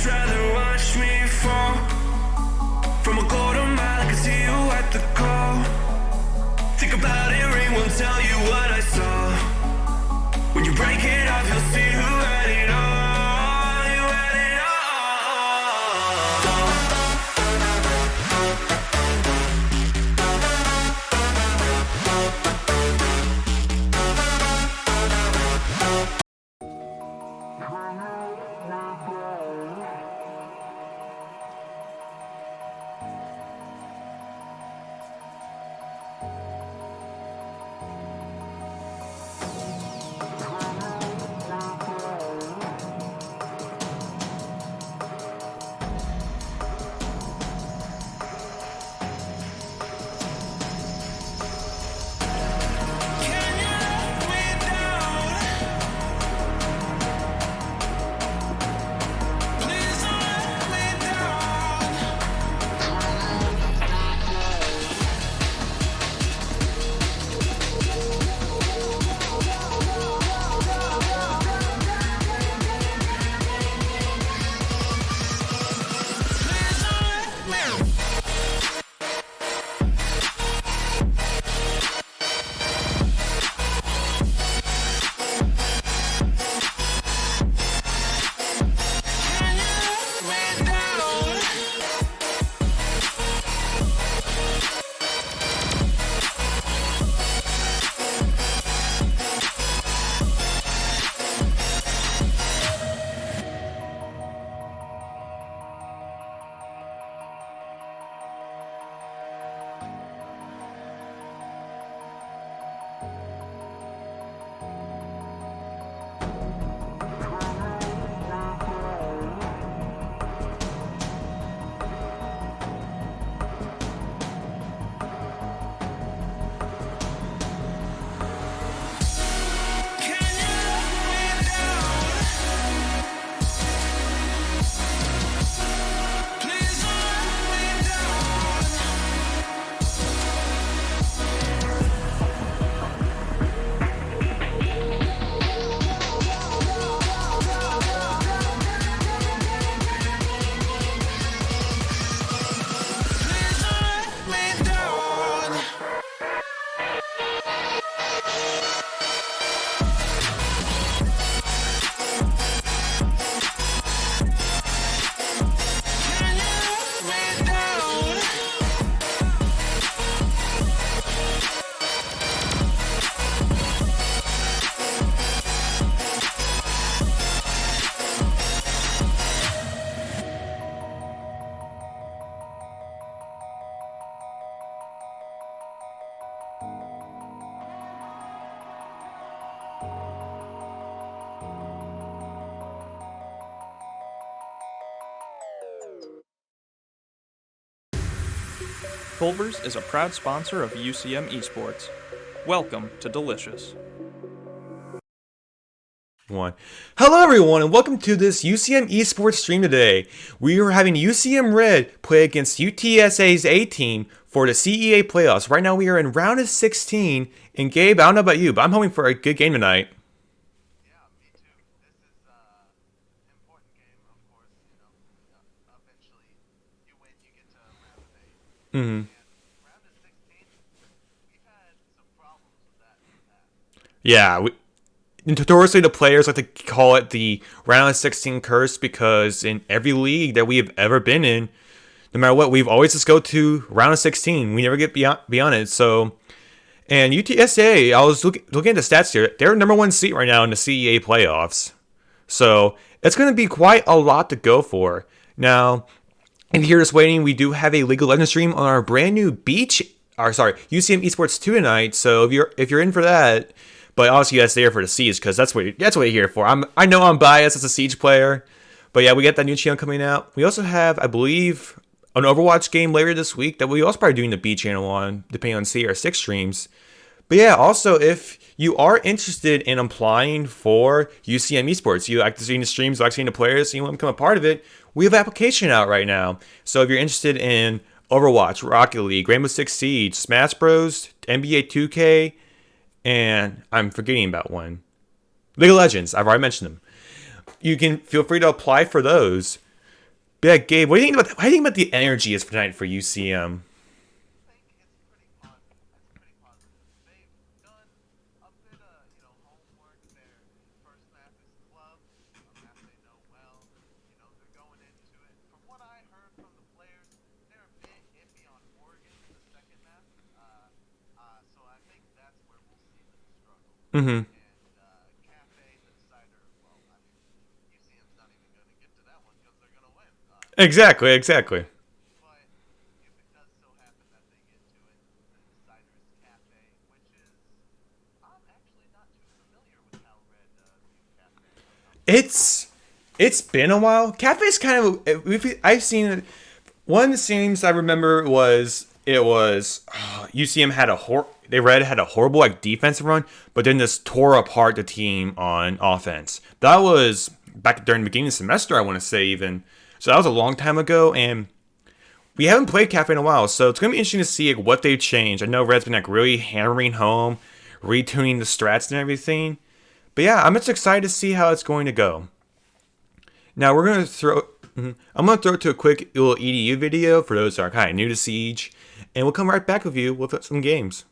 just rather watch me fall from a quarter mile. I can see you at the call. Think about it, ring won't tell you what I saw. When you break it off, you'll see who had it all. You had it all. Culver's is a proud sponsor of UCM Esports. Welcome to Delicious. Hello everyone and welcome to this UCM Esports stream today. We are having UCM Red play against UTSA's A team for the CEA playoffs. Right now we are in round of 16 and Gabe, I don't know about you, but I'm hoping for a good game tonight. Yeah, me too. This is an important game, of course. Eventually you win, you get to round of 8. And round of 16, we've had some problems with that in the past. Yeah, notoriously the players like to call it the round of 16 curse because in every league that we have ever been in, no matter what, we've always just go to round of 16. We never get beyond it. So, and UTSA, I was looking at the stats here. They're number one seed right now in the CEA playoffs. So it's going to be quite a lot to go for. Now, and here just waiting, we do have a League of Legends stream on our brand new UCM Esports 2 tonight. So if you're in for that. But obviously, that's there for the Siege because that's what you're here for. I know I'm biased as a Siege player, but yeah, we got that new channel coming out. We also have, I believe, an Overwatch game later this week that we also probably doing the B channel on, depending on CR6 streams. But yeah, also if you are interested in applying for UCM Esports, you like to see the streams, you like seeing the players, and you want to become a part of it, we have an application out right now. So if you're interested in Overwatch, Rocket League, Rainbow Six Siege, Smash Bros, NBA 2K. And I'm forgetting about one. League of Legends. I've already mentioned them. You can feel free to apply for those. But yeah, Gabe, what do you think about? How do you think about the energy is for tonight for UCM? think it's pretty positive. It's pretty positive. They've done a bit of, homework. Their first map is club, a map they know well. They're going into it. From what I heard from the players, they're a bit iffy on Oregon, the second map. So I think that's where we'll see them struggle. Mm-hmm. And Cafe, the decider, well, I mean, UCM's not even going to get to that one because they're going to win. Exactly. Exactly. But if it does so happen that they get to it, the decider is Cafe, which is I'm actually not too familiar with how Red view Cafe. It's been a while. Cafe's kind of I've seen it. One of the scenes I remember was UCM had had a horrible like defensive run, but then just tore apart the team on offense. That was back during the beginning of the semester, I want to say even. So that was a long time ago, and we haven't played Cafe in a while, so it's gonna be interesting to see like, what they've changed. I know Red's been like really hammering home, retuning the strats and everything. But yeah, I'm just excited to see how it's going to go. Now we're gonna throw. I'm gonna throw it to a quick little EDU video for those that are kind of new to Siege, and we'll come right back with you with some games.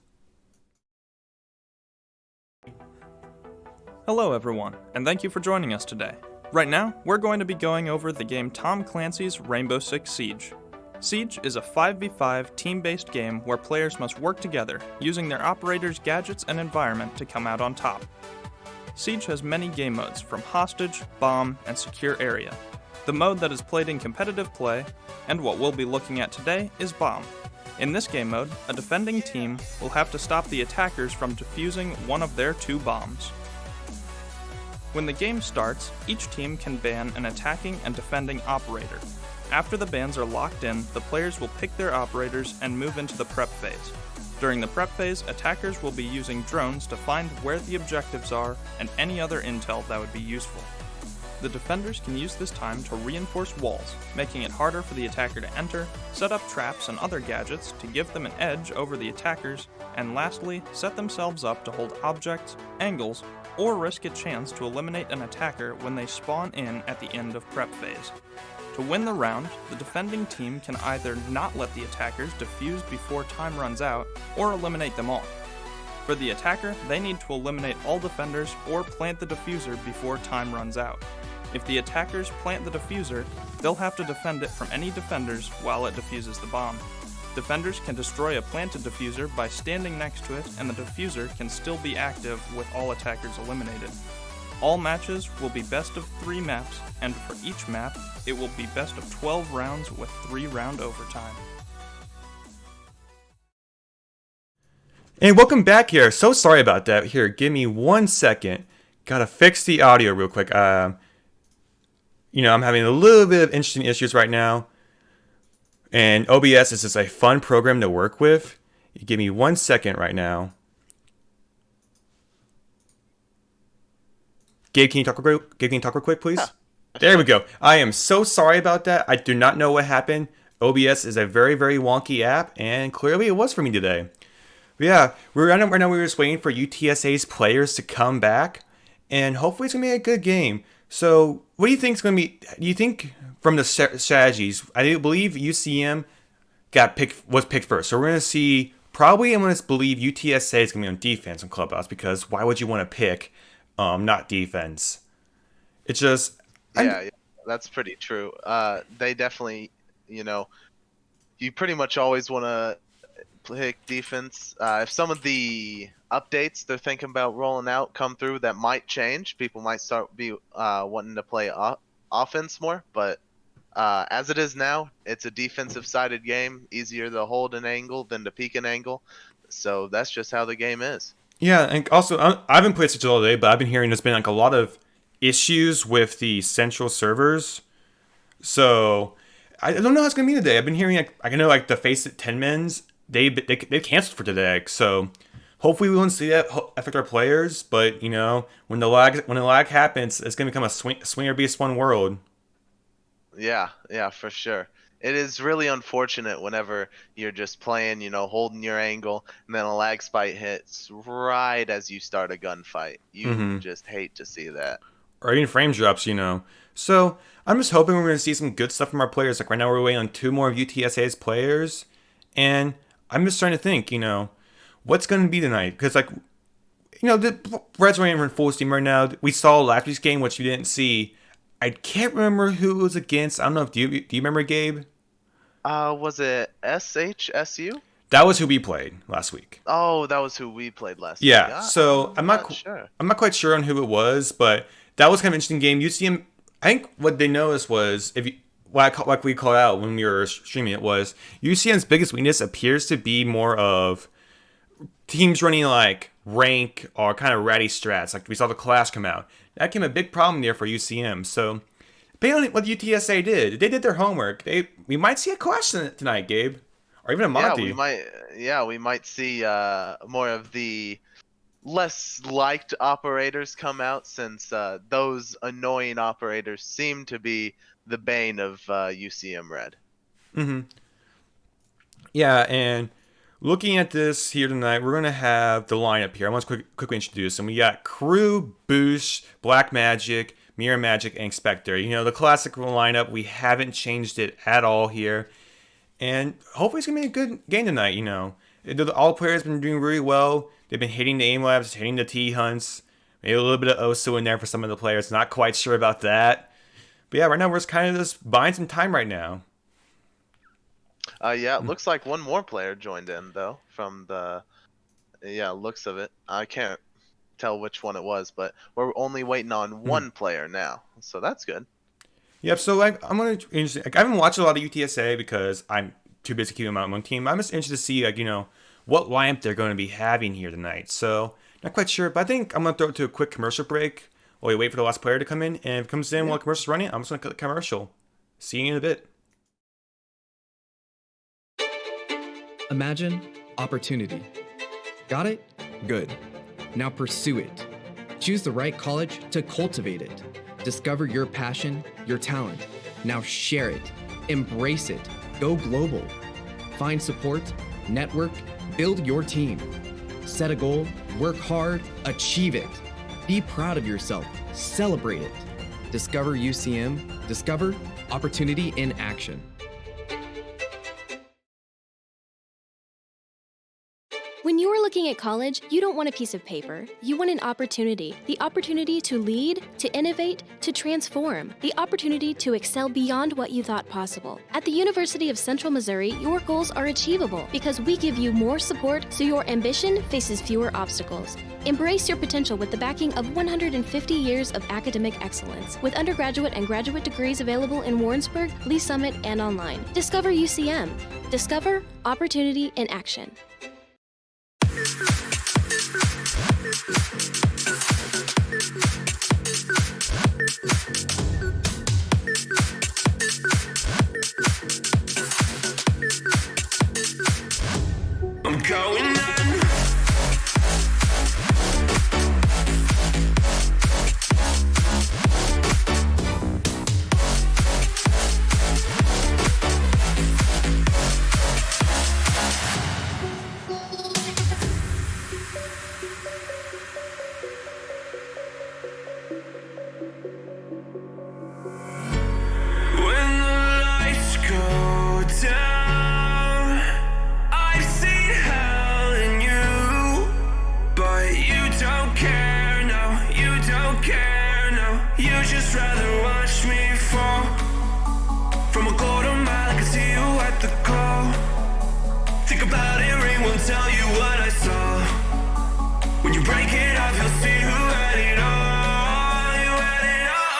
Hello, everyone, and thank you for joining us today. Right now, we're going to be going over the game Tom Clancy's Rainbow Six Siege. Siege is a 5v5 team-based game where players must work together, using their operators' gadgets and environment to come out on top. Siege has many game modes, from hostage, bomb, and secure area. The mode that is played in competitive play, and what we'll be looking at today, is bomb. In this game mode, a defending team will have to stop the attackers from defusing one of their 2 bombs. When the game starts, each team can ban an attacking and defending operator. After the bans are locked in, the players will pick their operators and move into the prep phase. During the prep phase, attackers will be using drones to find where the objectives are and any other intel that would be useful. The defenders can use this time to reinforce walls, making it harder for the attacker to enter, set up traps and other gadgets to give them an edge over the attackers, and lastly, set themselves up to hold objects, angles, or risk a chance to eliminate an attacker when they spawn in at the end of prep phase. To win the round, the defending team can either not let the attackers defuse before time runs out, or eliminate them all. For the attacker, they need to eliminate all defenders or plant the diffuser before time runs out. If the attackers plant the diffuser, they'll have to defend it from any defenders while it defuses the bomb. Defenders can destroy a planted diffuser by standing next to it, and the diffuser can still be active with all attackers eliminated. All matches will be best of 3 maps, and for each map, it will be best of 12 rounds with 3-round overtime. And welcome back here. So sorry about that. Here, give me 1 second. Gotta fix the audio real quick. I'm having a little bit of interesting issues right now. And OBS is just a fun program to work with. You give me 1 second right now. Gabe, can you talk real quick, please? There we go. I am so sorry about that. I do not know what happened. OBS is a very, very wonky app, and clearly it was for me today. But yeah, right now we're just waiting for UTSA's players to come back, and hopefully it's going to be a good game. So, what do you think is going to be? Do you think from the strategies? I believe UCM was picked first. So we're going to see. Probably, I'm going to believe UTSA is going to be on defense on Clubhouse because why would you want to pick, not defense? It's just. Yeah, that's pretty true. They definitely, you pretty much always want to pick defense. If some of the updates they're thinking about rolling out come through, that might change. People might start wanting to play offense more, but as it is now, it's a defensive-sided game. Easier to hold an angle than to peek an angle. So that's just how the game is. Yeah, and also I haven't played Switch all day, but I've been hearing there's been like a lot of issues with the central servers. So I don't know how it's gonna be today. I've been hearing I know the Face It 10 men's they canceled for today. So hopefully we won't see that affect our players. But when the lag happens, it's gonna become a swinger beast one world. Yeah, for sure. It is really unfortunate whenever you're just playing, holding your angle, and then a lag spike hits right as you start a gunfight. You just hate to see that. or even frame drops, So I'm just hoping we're going to see some good stuff from our players. Like right now we're waiting on 2 more of UTSA's players. And I'm just trying to think, what's going to be tonight? Because the Reds are in full steam right now. We saw last week's game, which you didn't see. I can't remember who it was against. I don't know if do you remember, Gabe? Was it SHSU? That was who we played last week. Oh, that was who we played last Yeah. week. So I'm not sure. I'm not quite sure on who it was, but that was kind of an interesting game. UCM. I think what they noticed was like we called out when we were streaming it was UCM's biggest weakness appears to be more of teams running like rank or kind of ratty strats. Like we saw the Clash come out. That became a big problem there for UCM. So depending on what UTSA did, they did their homework. We might see a Clash tonight, Gabe, or even a Monty. We might see more of the less liked operators come out, since those annoying operators seem to be the bane of UCM Red. Mm-hmm. Yeah, and looking at this here tonight, we're going to have the lineup here. I want to quickly introduce them. We got Crew, Boosh, Black Magic, Mirror Magic, and Spectre. The classic lineup. We haven't changed it at all here. And hopefully it's going to be a good game tonight, All players have been doing really well. They've been hitting the aim labs, hitting the T hunts. Maybe a little bit of OSU in there for some of the players. Not quite sure about that. But yeah, right now we're just kind of just buying some time right now. It looks like one more player joined in, though, from the looks of it. I can't tell which one it was, but we're only waiting on one player now, so that's good. Yep, so I haven't watched a lot of UTSA because I'm too busy keeping my own team. I'm just interested to see, what lineup they're going to be having here tonight. So, not quite sure, but I think I'm going to throw it to a quick commercial break while we wait for the last player to come in. And if it comes in while the commercial's running, I'm just going to cut the commercial. See you in a bit. Imagine opportunity. Got it? Good. Now pursue it. Choose the right college to cultivate it. Discover your passion, your talent. Now share it. Embrace it. Go global. Find support, network, build your team. Set a goal, work hard, achieve it. Be proud of yourself. Celebrate it. Discover UCM. Discover opportunity in action. When you're looking at college, you don't want a piece of paper. You want an opportunity. The opportunity to lead, to innovate, to transform. The opportunity to excel beyond what you thought possible. At the University of Central Missouri, your goals are achievable because we give you more support so your ambition faces fewer obstacles. Embrace your potential with the backing of 150 years of academic excellence, with undergraduate and graduate degrees available in Warrensburg, Lee Summit, and online. Discover UCM. Discover opportunity in action. I'm going in. When the lights go down, I've seen hell in you, but you don't care, no, you don't care, no. You just rather watch me fall from a quarter mile. I can see you at the call. Think about it, ring won't tell you what I saw. When you break it off, you'll see who had it all. You had it all.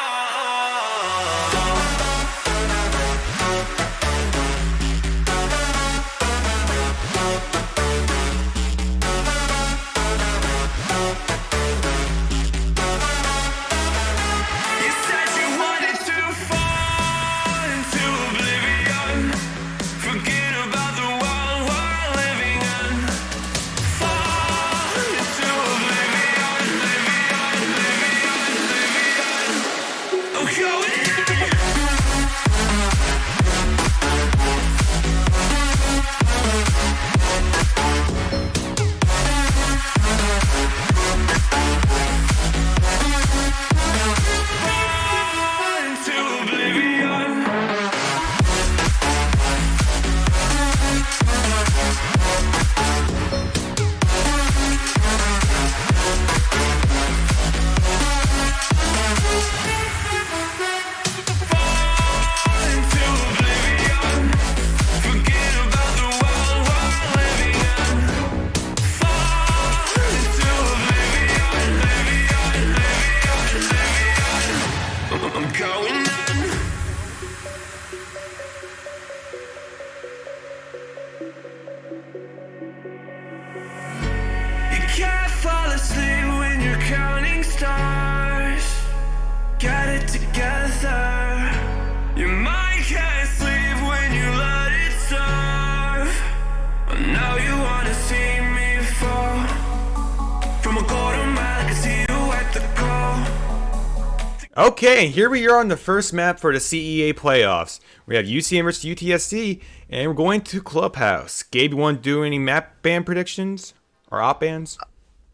Okay, here we are on the first map for the CEA playoffs. We have UCM versus UTSA, and we're going to Clubhouse. Gabe, you want to do any map ban predictions or op bans?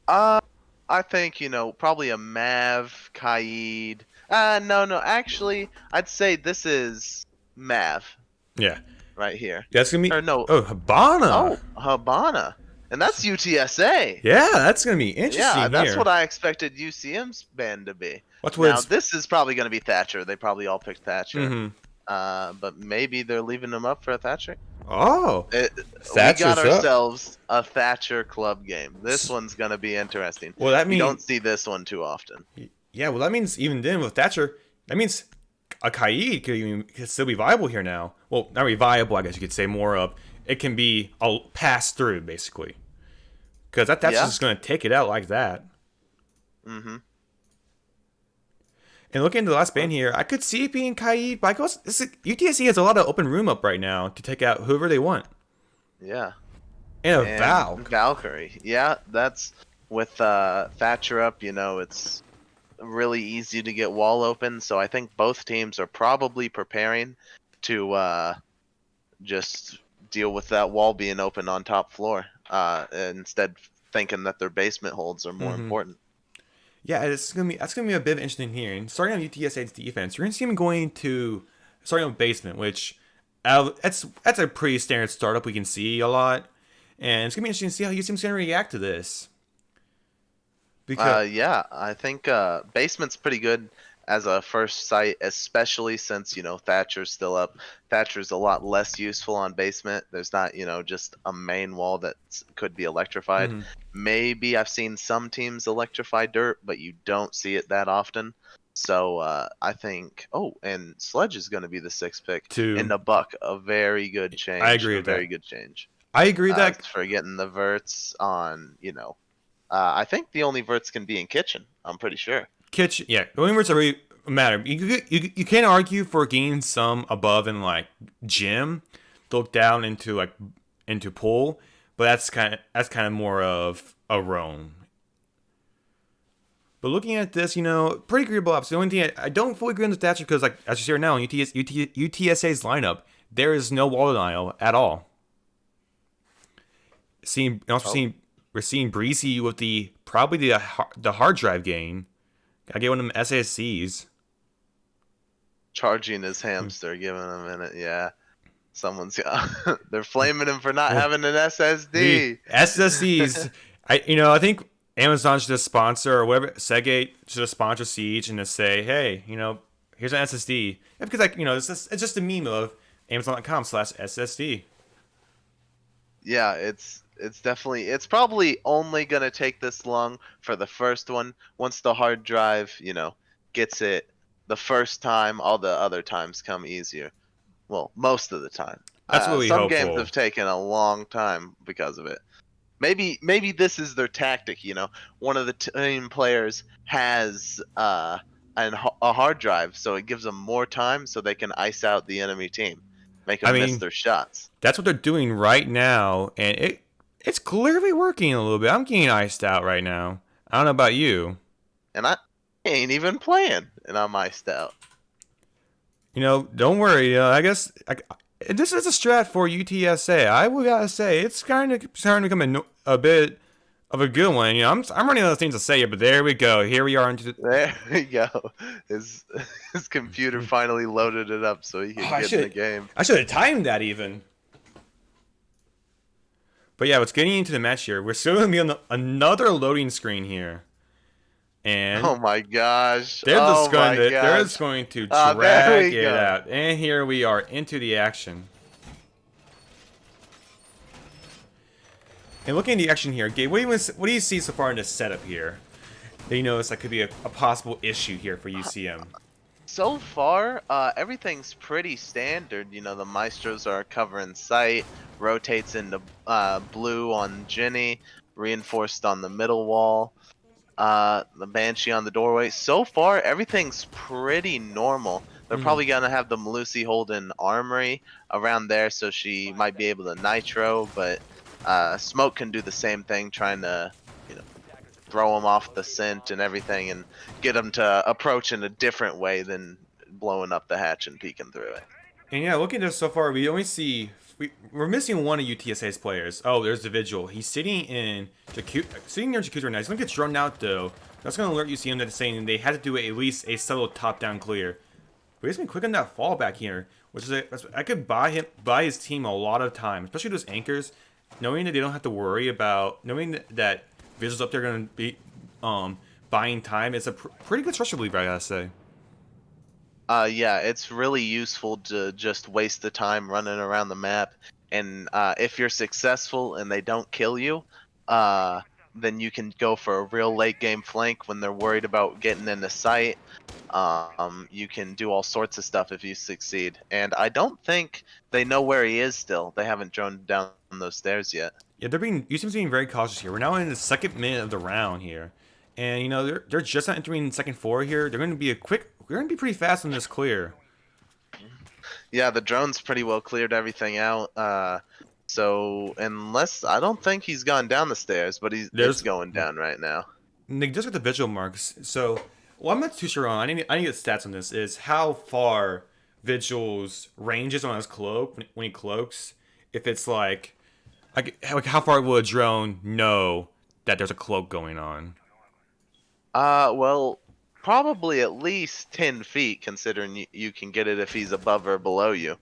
I think, probably a Mav, Kaid. No. Actually, I'd say this is Mav Yeah, right here. that's gonna be. Or no. Oh, Habana. Oh, Habana. And that's UTSA. Yeah, that's gonna be interesting. Yeah, that's here. what I expected UCM's band to be. What's what Now, it's- this is probably going to be Thatcher. They probably all picked Thatcher. Mhm. But maybe they're leaving him up for a Thatcher. Oh, We Thatcher's got up. ourselves a Thatcher club game. This one's going to be interesting. Well, that You means don't see this one too often. yeah. Well, that means even then with Thatcher, that means a Kaid could still be viable here now. Well, not really viable. I guess you could say more of it can be a pass through basically, because that's Yeah. just gonna take it out like that. Mm-hmm. And looking into the last ban here, I could see it being Kaid, but I guess UTSA has a lot of open room up right now to take out whoever they want. Yeah. And a And Valk. Valkyrie. Yeah, that's with Thatcher up, it's really easy to get wall open. So I think both teams are probably preparing to just deal with that wall being open on top floor, instead thinking that their basement holds are more important. Yeah, that's gonna be a bit interesting here. And starting on UTSA's defense, you're gonna see them going to starting on basement, which that's a pretty standard startup we can see a lot, and it's gonna be interesting to see how UCM's gonna react to this. Because Yeah, I think basement's pretty good as a first site, especially since Thatcher's still up. Thatcher's a lot less useful on basement. There's not just a main wall that could be electrified. Maybe I've seen some teams electrify dirt, but you don't see it that often. So I think and Sledge is going to be the 6th pick Two. in the Buck, a very good change. I agree with that. Very good change. I agree that For getting the verts on I think the only verts can be in kitchen. I'm pretty sure. kitchen, yeah, the only words that really matter. You can't argue for gaining some above in like gym, to look down into pool, but that's kind of more of a roam. But looking at this, pretty agreeable ups. The only thing I don't fully agree on the Thatcher because, like as you see right now in UTSA's lineup, there is no wall denial at all. We're seeing Breezy with probably the hard drive gain. Gotta get one of them SSCs. Charging his hamster, giving him a minute. Yeah, they're flaming him for not having an SSD. The SSCs. I think Amazon should just sponsor or whatever. Seagate should just sponsor Siege and just say, hey, here's an SSD. Yeah, because it's just a meme of Amazon.com/SSD. Yeah, it's definitely, it's probably only gonna take this long for the first one. Once the hard drive gets it the first time, all the other times come easier. Well, most of the time. That's what we some hope games for. have taken a long time because of it. Maybe this is their tactic. One of the team players has a hard drive, so it gives them more time so they can ice out the enemy team, make them miss their shots. That's what they're doing right now, and it's clearly working a little bit. I'm getting iced out right now. I don't know about you. And I ain't even playing, and I'm iced out. Don't worry. I guess this is a strat for UTSA. I would gotta say it's kind of starting to become a bit of a good one. I'm running out of things to say here, but there we go. Here we are into There we go. His computer finally loaded it up so he can get in the game. I should have timed that even. But yeah, what's getting into the match here? We're still gonna be on another loading screen here, and Oh my gosh! they're just gosh. going to There drag we it go. out, and here we are into the action. And looking at the action here, Gabe, what do you see so far in this setup here? That notice that could be a possible issue here for UCM. So far, everything's pretty standard. The Maestros are covering sight, rotates into blue on Jenny, reinforced on the middle wall, the Banshee on the doorway. So far, everything's pretty normal. They're probably going to have the Malusi holding Armory around there, so she might be able to Nitro, but Smoke can do the same thing, trying to throw them off the scent and everything, and get them to approach in a different way than blowing up the hatch and peeking through it. And yeah, looking at this so far, we only see we're missing one of UTSA's players. Oh, there's the Vigil. He's sitting near Jacuzzi right now. He's gonna get thrown out though. That's gonna alert UCM that saying they had to do at least a subtle top-down clear. But he's been quick on that fallback here, which is I could buy his team a lot of time, especially those anchors, knowing that they don't have to worry about knowing that Vigil's up there gonna be buying time. It's a pretty good structure lever, I gotta say. Yeah, it's really useful to just waste the time running around the map, and if you're successful and they don't kill you, then you can go for a real late game flank when they're worried about getting into sight. You can do all sorts of stuff if you succeed, and I don't think they know where he is still. They haven't droned down those stairs yet. Yeah, UCM's being very cautious here. We're now in the second minute of the round here. And you know, they're just not entering second floor here. They're gonna be pretty fast on this clear. Yeah, the drone's pretty well cleared everything out. So unless I don't think he's gone down the stairs, but it's going down right now. And they just got the visual marks. So what I'm not too sure on, I need to get stats on this, is how far Vigil's range is on his cloak when he cloaks. If it's like how far will a drone know that there's a cloak going on? Well, probably at least 10 feet, considering you can get it if he's above or below you.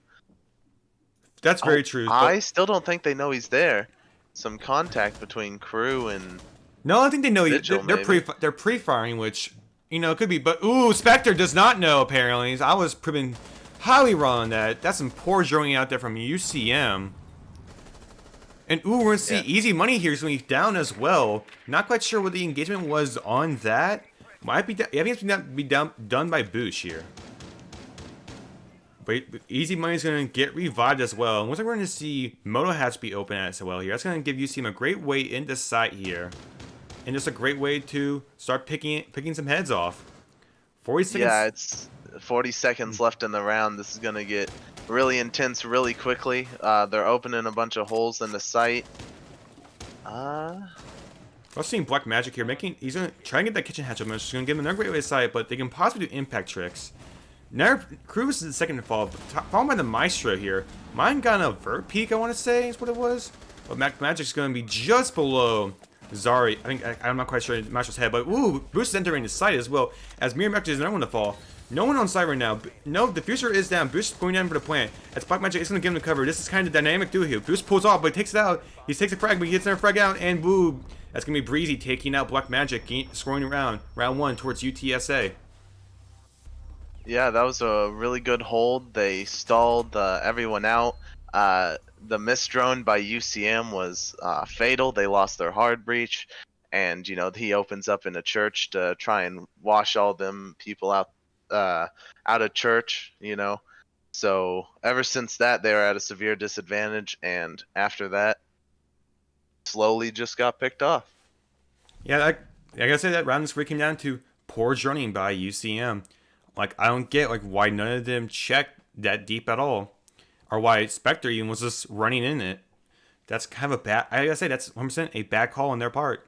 That's very true. I still don't think they know he's there. Some contact between crew and no, I think they know. Vigil, they're pre-firing, which you know it could be. But ooh, Spectre does not know apparently. I was proven highly wrong on that. That's some poor droning out there from UCM. And ooh, we're gonna see easy money here. He's gonna be down as well. Not quite sure what the engagement was on that. Might be. I think it's gonna be done by Boosh here. But easy money is gonna get revived as well. And once we're going to see Moto Hatch be open as well here. That's gonna give UCM a great way into sight here, and just a great way to start picking some heads off. 40 seconds. Yeah, it's 40 seconds left in the round. This is gonna get really intense really quickly. They're opening a bunch of holes in the site. I'm seeing Black Magic here. He's gonna try and get that kitchen hatch open. It's gonna give him another great way to sight, but they can possibly do impact tricks. Now Cruz is the second to fall, followed by the Maestro here. Mine got an avert peak, I want to say, is what it was. But Magic's going to be just below Zari. I'm not quite sure Maestro's head, but ooh, Boost is entering the site as well, as Mirror Magic is another one to fall. No one on site right now. No, the Diffuser is down. Boost is going down for the plant. As Black Magic is going to give him the cover. This is kind of dynamic duo here. Boost pulls off, but he takes it out. He takes a frag, but he gets another frag out, and woo. That's going to be Breezy taking out Black Magic, scoring around round one towards UTSA. Yeah, that was a really good hold. They stalled everyone out. The missed drone by UCM was fatal. They lost their hard breach, and you know he opens up in a church to try and wash all them people out of church. You know, so ever since that they were at a severe disadvantage, and after that, slowly just got picked off. Yeah, I gotta say that round 3 came down to poor droning by UCM. Like, I don't get why none of them checked that deep at all, or why Spectre even was just running in it. That's kind of a bad. I gotta say that's 100% a bad call on their part.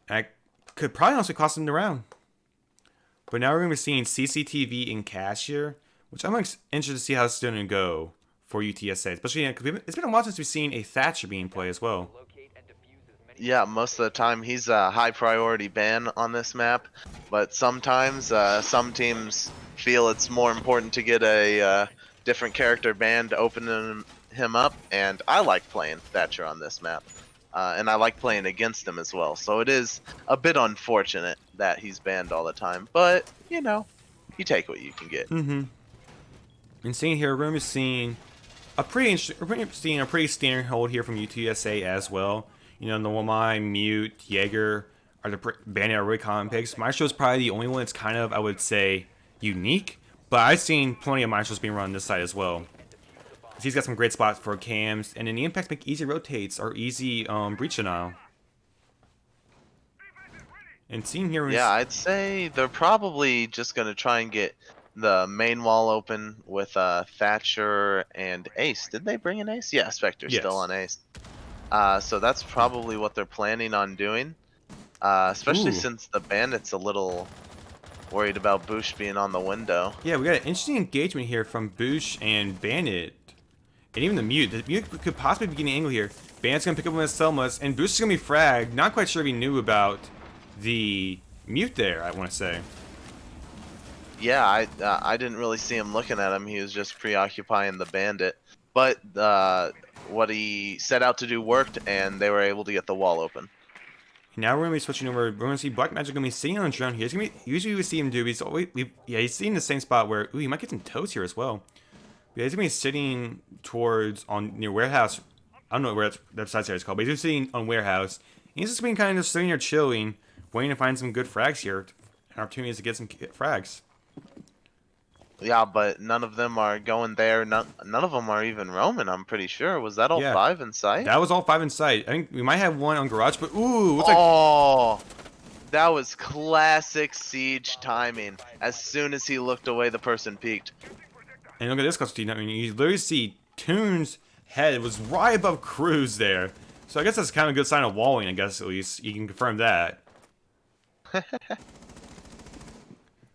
And I could probably also cost them the round. But now we're gonna be seeing CCTV in Cashier, which I'm interested to see how it's gonna go for UTSA, especially because it's been a while since we've seen a Thatcher being played as well. Yeah, most of the time he's a high priority ban on this map, but sometimes some teams feel it's more important to get a different character banned to open him up, and I like playing Thatcher on this map, and I like playing against him as well, so it is a bit unfortunate that he's banned all the time, but you know, you take what you can get. And seeing here, we're going to be seeing a pretty standard hold here from UTSA as well. You know, Nomai, Mute, Jaeger are the bandit are really common picks. Maestro is probably the only one that's kind of, I would say, unique. But I've seen plenty of Maestros being run on this side as well. He's got some great spots for cams, and then the impacts make easy rotates or easy breach denial. And seeing here, yeah, I'd say they're probably just gonna try and get the main wall open with Thatcher and Ace. Did they bring an Ace? Yeah, Spectre's still on Ace. So that's probably what they're planning on doing. Especially Ooh. since the Bandit's a little worried about Boosh being on the window. Yeah, we got an interesting engagement here from Boosh and Bandit. And even the Mute. The Mute could possibly be getting an angle here. Bandit's going to pick up one of his Selmas, and Boosh is going to be fragged. Not quite sure if he knew about the Mute there, I want to say. Yeah, I didn't really see him looking at him. He was just preoccupying the Bandit. But what he set out to do worked, and they were able to get the wall open. Now we're going to be switching over. We're going to see Black Magic going to be sitting on the drone here. He's gonna be, usually we see him do, he's always, he's sitting in the same spot where, ooh, he might get some toes here as well. Yeah, he's going to be sitting towards, near Warehouse. I don't know where that side area is called, but he's sitting on Warehouse. He's just been kind of just sitting here chilling, waiting to find some good frags here. Opportunities to get some frags. Yeah, but none of them are going there. None of them are even roaming, I'm pretty sure. Was that all Yeah. 5 in sight? That was all 5 in sight. I think we might have one on Garage, but ooh, looks like... Oh, that was classic Siege timing. As soon as he looked away, the person peeked. And look at this cutscene. I mean, you literally see Toon's head was right above Cruz there. So I guess that's kind of a good sign of walling, I guess, at least. You can confirm that.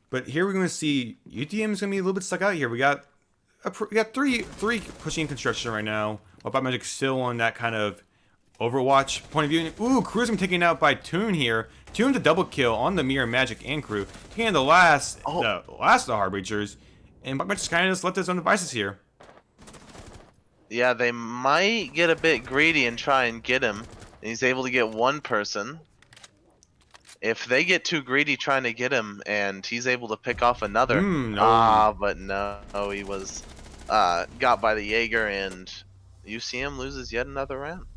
But here we're going to see UTM is going to be a little bit stuck out here. We got three pushing construction right now. While Black Magic's still on that kind of Overwatch point of view. Ooh, Crew's been taken out by Toon here. Toon's a double kill on the Mirror Magic and Crew. Taking the last of the Harbingers. And Black Magic's kind of just left his own devices here. Yeah, they might get a bit greedy and try and get him. He's able to get one person. If they get too greedy trying to get him and he's able to pick off another. No. But no, he was got by the Jaeger, and UCM loses yet another round.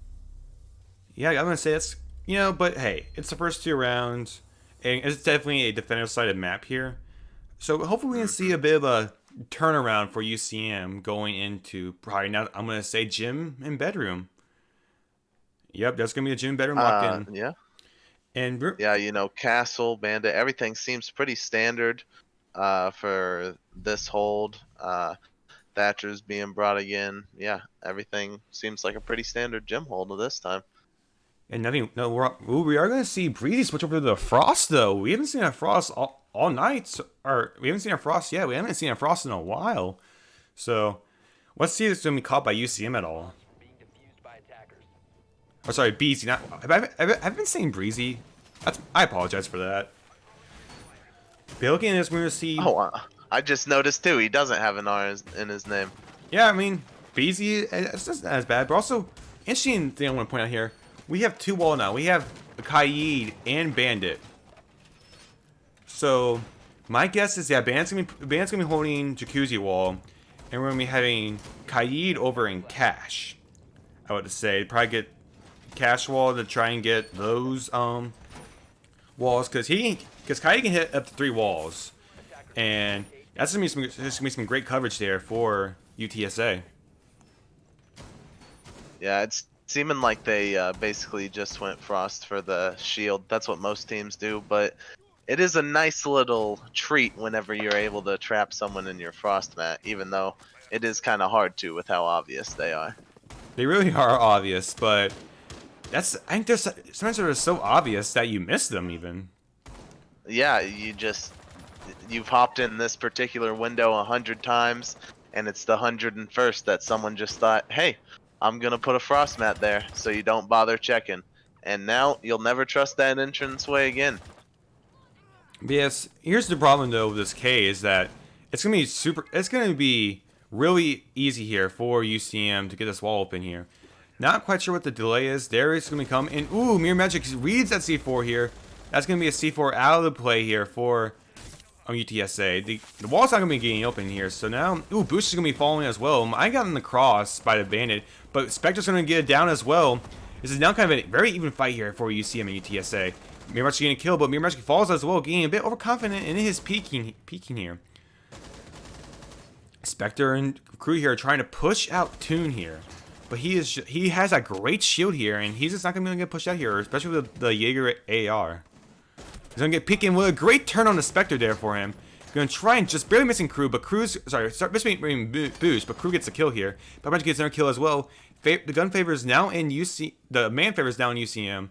Yeah, I'm going to say that's, but hey, it's the first 2 rounds. And it's definitely a defender-sided map here. So hopefully we can see a bit of a turnaround for UCM going into probably now, I'm going to say gym and bedroom. Yep, that's going to be a gym and bedroom lock-in. Yeah. And Yeah, Castle, Bandit, everything seems pretty standard for this hold. Thatcher's being brought again. Yeah, everything seems like a pretty standard gym hold this time. And we are going to see Breezy switch over to the Frost, though. We haven't seen a Frost all night. Or we haven't seen a Frost yet. We haven't seen a Frost in a while. So let's see if it's going to be caught by UCM at all. Oh, sorry, Breezy. I've been saying Breezy. I apologize for that. But looking at this, we're going to see... Oh, I just noticed, too. He doesn't have an R in his name. Yeah, I mean, Breezy, it's not as bad. But also, interesting thing I want to point out here. We have 2 wall now. We have Kaid and Bandit. So, my guess is, yeah, Bandit's going to be holding Jacuzzi wall. And we're going to be having Kaid over in Cash. I would say. Probably get Cash wall to try and get those walls. Because Kaid can hit up to 3 walls. And that's going to be some great coverage there for UTSA. Yeah, it's seeming like they basically just went Frost for the shield. That's what most teams do, but it is a nice little treat whenever you're able to trap someone in your Frost mat, even though it is kind of hard to with how obvious they are. They really are obvious, but I think there's sometimes they're so obvious that you miss them even. Yeah, you've hopped in this particular window 100 times, and it's the 101st that someone just thought, hey, I'm going to put a Frost mat there so you don't bother checking. And now you'll never trust that entranceway again. But yes, here's the problem though with this K is that it's going to be really easy here for UCM to get this wall open here. Not quite sure what the delay is. There it's going to come and ooh, Mirror Magic reads that C4 here. That's going to be a C4 out of the play here for UTSA. The wall's not going to be getting open here. So now, ooh, Boost is going to be falling as well. I got in the cross by the Bandit, but Spectre's going to get it down as well. This is now kind of a very even fight here for UCM and UTSA. Mirror Magic getting a kill, but Mirror Magic falls as well, getting a bit overconfident in his peeking here. Spectre and crew here are trying to push out Toon here. But he has a great shield here, and he's just not going to be able to get pushed out here, especially with the Jaeger AR. He's going to get peeking with a great turn on the Spectre there for him. Going to try and just barely missing Crew, but Crew's... Sorry, missing Boost, but Crew gets a kill here. But Magic gets another kill as well. The gun favor is now in UC... The man favor is now in UCM.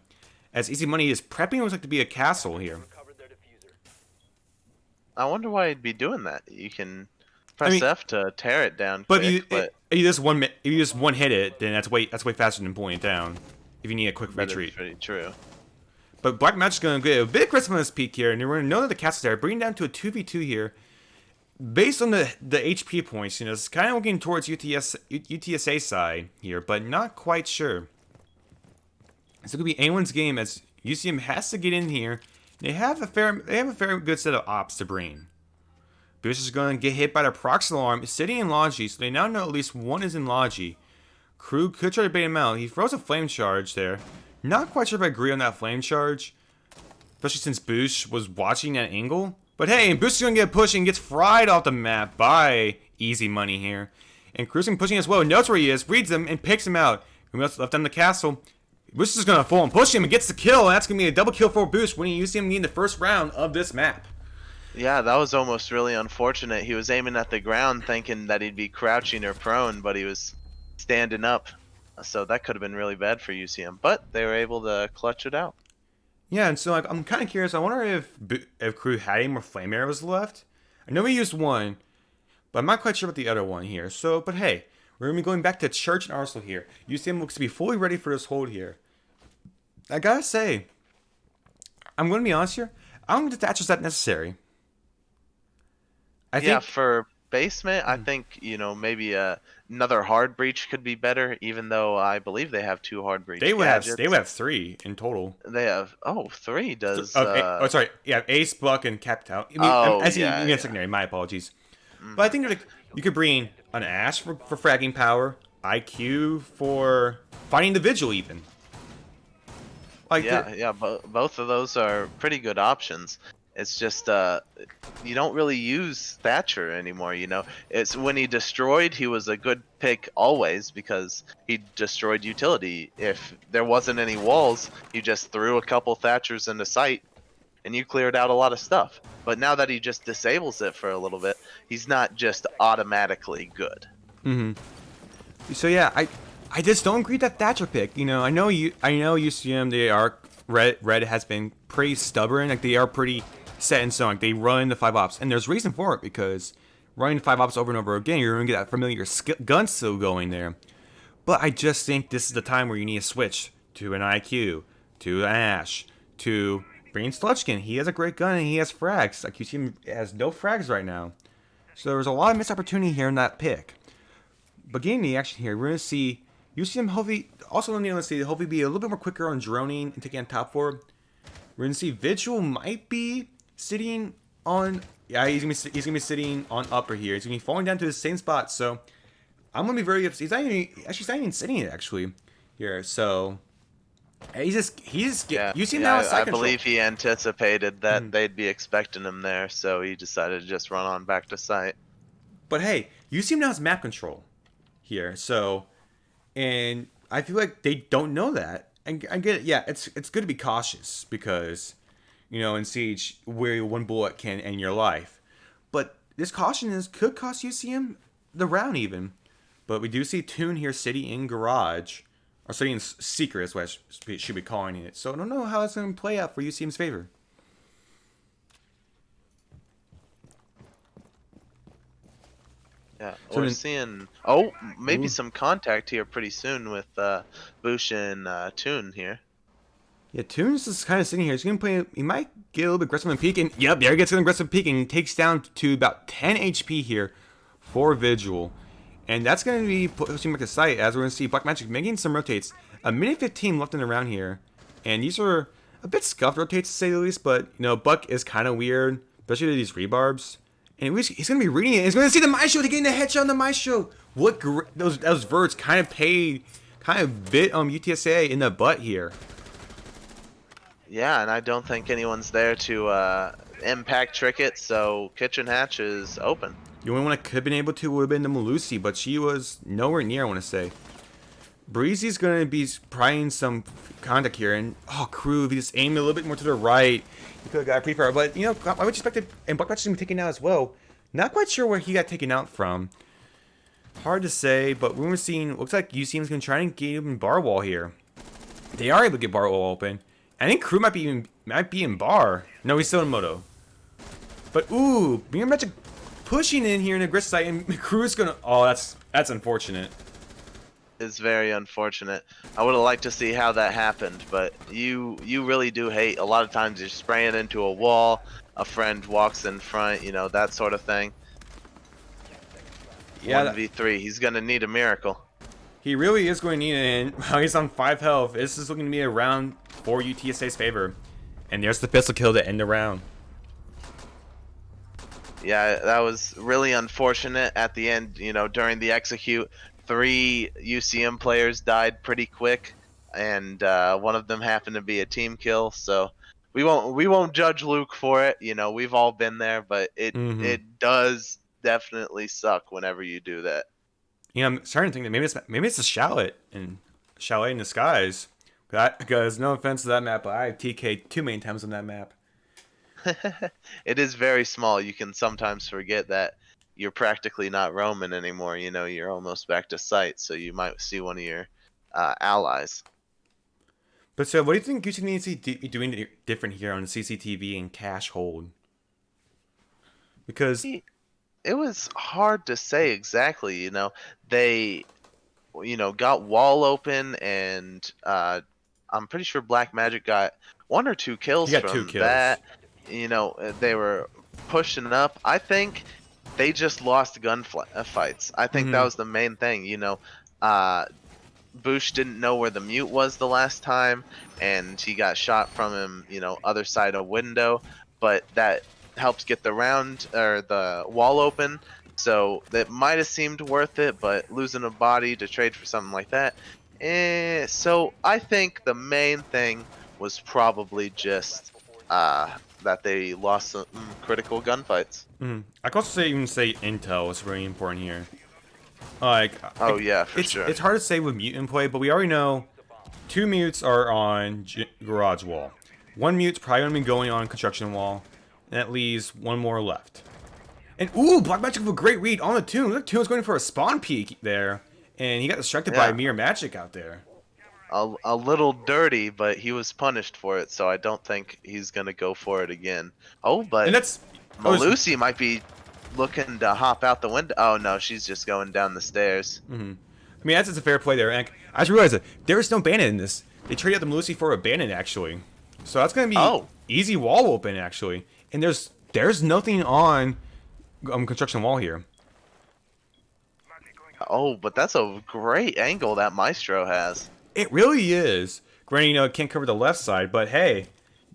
as Easy Money is prepping looks like to be a castle here. I wonder why he'd be doing that. You can press mean, F to tear it down But quick, if you just one hit it, then that's way faster than pulling it down. If you need a quick that is retreat. pretty true. But Black Magic's going to get a bit aggressive on this peak here, and we're going to know that the castle's there, bringing down to a 2v2 here. Based on the HP points, it's kind of looking towards UTSA side here, but not quite sure. It's going to be anyone's game as UCM has to get in here. They have a fair good set of ops to bring. Boost is going to get hit by the proxy alarm, sitting in Logi, so they now know at least one is in Logi. Crew could try to bait him out. He throws a flame charge there. Not quite sure if I agree on that flame charge, especially since Boosh was watching that angle. But hey, Boosh is going to get pushed and gets fried off the map by Easy Money here. And Cruising pushing as well, knows where he is, reads him, and picks him out. And what's left on the castle. Boosh is going to fall and push him and gets the kill. And that's going to be a double kill for Boosh when he used him in the first round of this map. Yeah, that was almost really unfortunate. He was aiming at the ground thinking that he'd be crouching or prone, but he was standing up. So that could have been really bad for UCM, but they were able to clutch it out. Yeah, and so I'm kind of curious. I wonder if Crew had any more flame arrows left. I know we used one, but I'm not quite sure about the other one here. So, but hey, we're going to be going back to Church and Arsenal here. UCM looks to be fully ready for this hold here. I gotta say, I'm going to be honest here. I don't think that's just that necessary. I think For basement, I think, maybe another hard breach could be better, even though I believe they have 2 hard breach gadgets. They would have 3 in total. They have 3 does sorry, yeah, Ace, Buck, and Capital. Secondary. My apologies. But I think that you could bring an Ash for fragging power, IQ for finding the Vigil even. Both of those are pretty good options. It's just you don't really use Thatcher anymore, It's when he destroyed, he was a good pick always because he destroyed utility. If there wasn't any walls, you just threw a couple Thatchers into sight and you cleared out a lot of stuff. But now that he just disables it for a little bit, he's not just automatically good. So yeah, I just don't agree with that Thatcher pick. I know UCM, they are Red has been pretty stubborn. Like they are pretty set in stone. Like they run the 5 ops, and there's reason for it because running 5 ops over and over again, you're gonna get that familiar gun still going there. But I just think this is the time where you need to switch to an IQ, to an Ash, to bring Sludgekin. He has a great gun and he has frags. Like UCM has no frags right now, so there's a lot of missed opportunity here in that pick. But getting the action here, we're gonna see UCM hopefully hopefully be a little bit more quicker on droning and taking on top 4. We're gonna see Vigil might be sitting on. Yeah, he's gonna be sitting on upper here. He's gonna be falling down to the same spot. So I'm gonna be very upset. He's not even sitting it actually here. So UCM now has side I control. believe he anticipated that they'd be expecting him there, so he decided to just run on back to site. But hey, UCM now has map control here. So, and I feel like they don't know that. And I get it. Yeah, it's good to be cautious because, in Siege, where one bullet can end your life. But this caution could cost UCM the round even. But we do see Toon here sitting in Garage. Or sitting in Secret is what I should be calling it. So I don't know how it's going to play out for UCM's favor. Yeah, So we're then- seeing maybe some contact here pretty soon with Bush and Toon here. Yeah, Toon's just kind of sitting here. He's going to play. He might get a little bit aggressive and peek. And yep, there he gets an aggressive peek and takes down to about 10 HP here for Vigil. And that's going to be pushing back to sight as we're going to see Black Magic making some rotates. A minute 15 left in the round here. And these are a bit scuffed rotates to say the least. But, Buck is kind of weird, especially with these rebarbs. And he's going to be reading it. He's going to see the Maestro getting the headshot on the Maestro. Those verts kind of bit UTSA in the butt here. Yeah, and I don't think anyone's there to impact trick it, so Kitchen Hatch is open. The only one I could have been able to would have been the Malusi, but she was nowhere near, I want to say. Breezy's going to be prying some contact here, and Crew, if he just aimed a little bit more to the right, he could have got a pre-fire. But, I would expect it, and Buck Match is going to be taken out as well. Not quite sure where he got taken out from. Hard to say, but we're seeing, looks like UCM is going to try and get him bar wall here. They are able to get bar wall open, I think Crew might be in bar. No, he's still in Moto. But ooh, Mirror Magic pushing in here in the aggressive side, and Crew's gonna. Oh, that's unfortunate. It's very unfortunate. I would have liked to see how that happened, but you really do hate. A lot of times you're spraying into a wall, a friend walks in front, you know, that sort of thing. Yeah, 1v3, he's gonna need a miracle. he really is going to need it. And he's on 5 health. This is looking to be a round for UTSA's favor. And there's the pistol kill to end the round. Yeah, that was really unfortunate at the end. You know, during the execute, 3 UCM players died pretty quick, and one of them happened to be a team kill. So we won't judge Luke for it. You know, we've all been there, but it does definitely suck whenever you do that. You know, I'm starting to think that maybe it's a Chalet in disguise. Because no offense to that map, but I have TK'd too many times on that map. It is very small. You can sometimes forget that you're practically not roaming anymore. You know, you're almost back to site, so you might see one of your allies. But so, what do you think UCM needs to be doing different here on CCTV and cache hold? Because It was hard to say exactly. You know, they, got wall open, and I'm pretty sure Black Magic got 1 or 2 kills he got from 2 kills. that. You know, they were pushing up. I think they just lost gunfights. I think that was the main thing. You know, Boosh didn't know where the mute was the last time, and he got shot from him, other side of window. But that helps get the round or the wall open, so that might have seemed worth it. But losing a body to trade for something like that, so I think the main thing was probably just that they lost some critical gunfights. I could also even say intel is really important here. Like, Yeah, for sure. It's hard to say with mute in play, but we already know 2 mutes are on garage wall. 1 mute's probably gonna be going on construction wall, and that leaves 1 more left. And ooh, Black Magic with a great read on the Tomb. The Tomb's going for a spawn peek there, and he got distracted by Mirror Magic out there. A little dirty, but he was punished for it, so I don't think he's gonna go for it again. Oh, but And that's Malusi might be looking to hop out the window. Oh no, she's just going down the stairs. I mean, that's just a fair play there. And I just realized that there is no Bandit in this. They traded out the Malusi for a Bandit, actually. So that's going to be easy wall open, actually. And there's nothing on construction wall here. Oh, but that's a great angle that Maestro has. It really is. Granted, it can't cover the left side, but hey,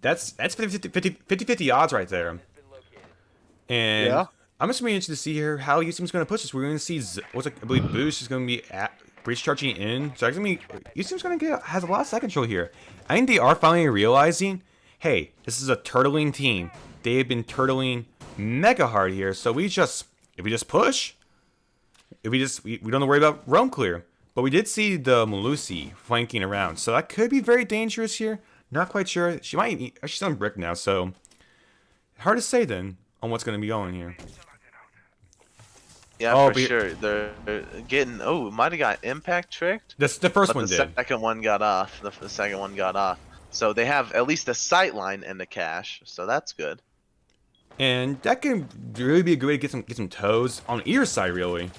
that's 50-50 odds right there. And Yeah. I'm just really interested to see here how UCM's going to push this. We're going to see, I believe Boost is going to be breach charging in. So UCM's going to has a lot of side control here. I think they are finally realizing, hey, this is a turtling team. They have been turtling mega hard here. So if we just push, we don't have to worry about roam clear. But we did see the Malusi flanking around, so that could be very dangerous here. Not quite sure. She's on brick now, so hard to say then on what's going to be going here. Yeah, for sure. They're getting. Oh, might have got impact tricked. The first but one the did. second one got off. The second one got off. So they have at least a sight line in the cache, so that's good. And that can really be a good way to get some toes on either side, really.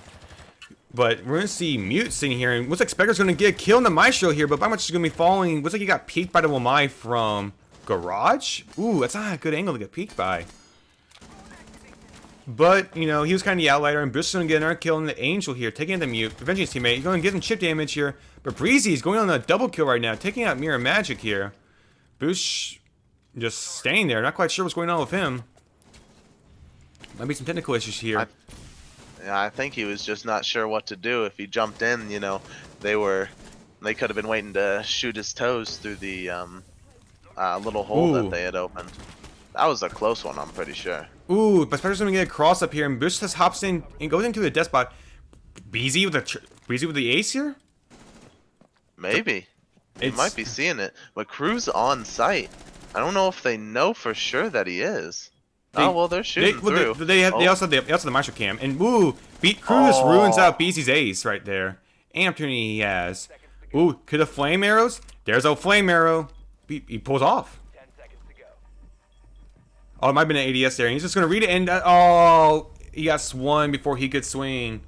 But we're going to see Mute sitting here, and looks like Spectre's going to get a kill in the Maestro here, but Much is going to be falling. Looks like he got peeked by the Wamai from Garage. Ooh, that's not a good angle to get peeked by. But, he was kind of the outlier, and Bush is going to get another kill in the Angel here, taking out the Mute, avenging his teammate. He's going to get some chip damage here, but Breezy is going on a double kill right now, taking out Mirror Magic here. Bush just staying there, not quite sure what's going on with him. Might be some technical issues here. I think he was just not sure what to do. If he jumped in, they could have been waiting to shoot his toes through the little hole that they had opened. That was a close one, I'm pretty sure. Ooh, but Spectre's gonna get a cross up here, and Bush just hops in and goes into a death spot. Beezy with the ace here? Maybe. He might be seeing it, but Crew's on site. I don't know if they know for sure that he is. They're shooting through. They also have the Maestro Cam, and ooh, Crew just ruins out Beezy's ace right there. And opportunity he has. Ooh, could the flame arrows? There's a flame arrow. he pulls off. Oh, it might have been an ADS there. And he's just going to read it, and he got swung before he could swing.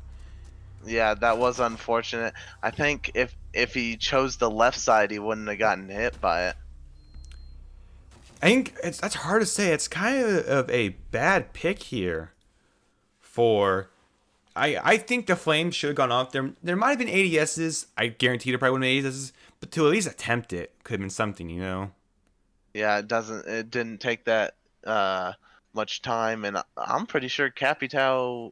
Yeah, that was unfortunate. I think if he chose the left side, he wouldn't have gotten hit by it. I think that's hard to say. It's kind of a bad pick here for... I think the Flames should have gone off. There might have been ADSs. I guarantee there probably would have been ADSs. But to at least attempt it could have been something, you know? Yeah, it didn't take that much time, and I'm pretty sure Capitao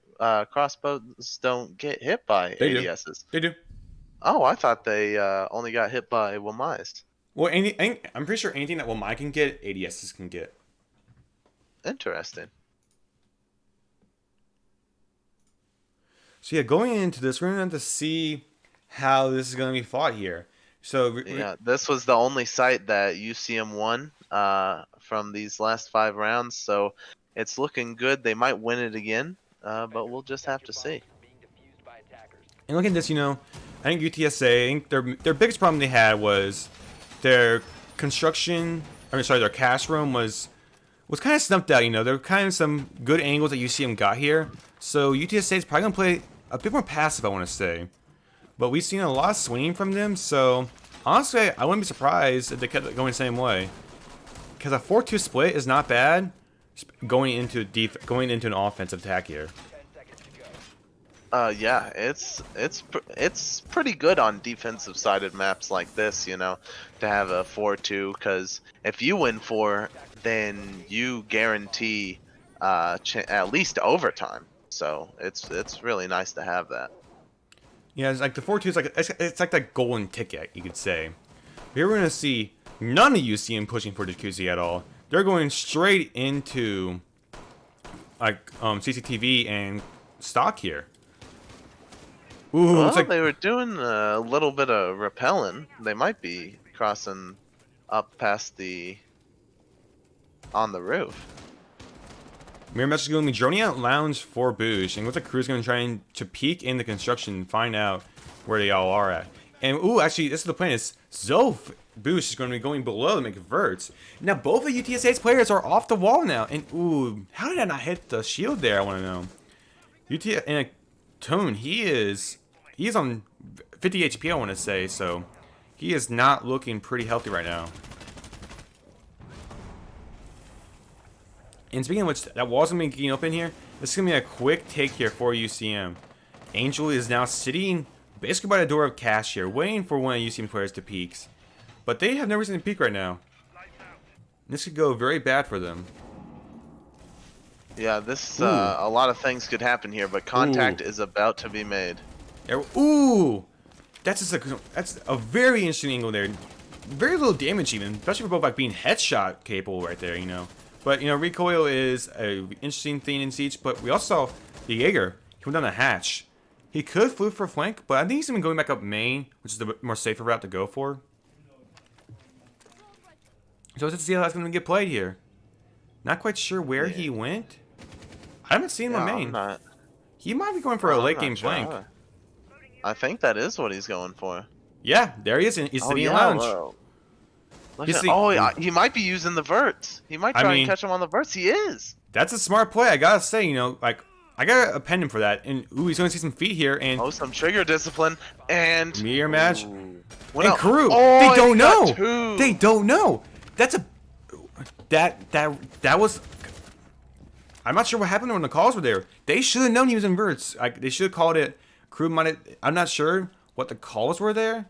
crossbows don't get hit by ADSs. They do. Oh, I thought they only got hit by Wamais. Well, I'm pretty sure anything that Wamai can get, ADSs can get. Interesting. So yeah, going into this, we're going to have to see how this is going to be fought here. So Yeah, this was the only site that UCM won from these last 5 rounds, so it's looking good. They might win it again, but we'll just have to see. And look at this, you know, I think UTSA, I think their biggest problem they had was their their cast room was kind of stumped out, you know. There were kind of some good angles that UCM got here. So UTSA is probably going to play a bit more passive, I want to say. But we've seen a lot of swinging from them, so honestly, I wouldn't be surprised if they kept it going the same way. Because a 4-2 split is not bad going into an offensive attack here. Yeah, it's pretty good on defensive sided maps like this, you know, to have a 4-2, because if you win 4, then you guarantee at least overtime. So it's really nice to have that. Yeah, it's like the 4-2 is like it's like that golden ticket, you could say. Here we're gonna see none of UCM pushing for Jacuzzi at all. They're going straight into like CCTV and stock here. Ooh, Well, it's like they were doing a little bit of rappelling. They might be crossing up past on the roof. Mirror message going to be droning out lounge for Boosh, and with the crew's going to try to peek in the construction and find out where they all are at. And ooh, actually, this is the plan. Is Zof Boosh is going to be going below to make verts. Now both of UTSA's players are off the wall now, and ooh, how did I not hit the shield there? I want to know. UTSA and Tone, he's on 50 HP, I want to say, so he is not looking pretty healthy right now. And speaking of which, that wall's going to be getting open here. This is going to be a quick take here for UCM. Angel is now sitting basically by the door of Cash here, waiting for one of UCM players to peek. But they have no reason to peek right now. This could go very bad for them. Yeah, this a lot of things could happen here, but contact is about to be made. Ooh, that's a very interesting angle there. Very little damage even, especially for both like being headshot capable right there, you know. But you know, recoil is a interesting thing in Siege. But we also saw the Jaeger. He went down the hatch. He could flip for flank, but I think he's even going back up main, which is the more safer route to go for. So let's see how that's going to get played here. Not quite sure where he went. I haven't seen him on main. He might be going for a late game flank. I think that is what he's going for. Yeah, there he is. He's sitting in lounge. He might be using the verts. He might try and catch him on the verts. He is. That's a smart play. I gotta say, you know, like I gotta append him for that. And ooh, he's going to see some feet here. And some trigger discipline and mirror match. And crew. Oh, they don't know. They don't know. That's a that was. I'm not sure what happened when the calls were there. They should have known he was in verts. Like they should have called it. Crew might have. I'm not sure what the calls were there.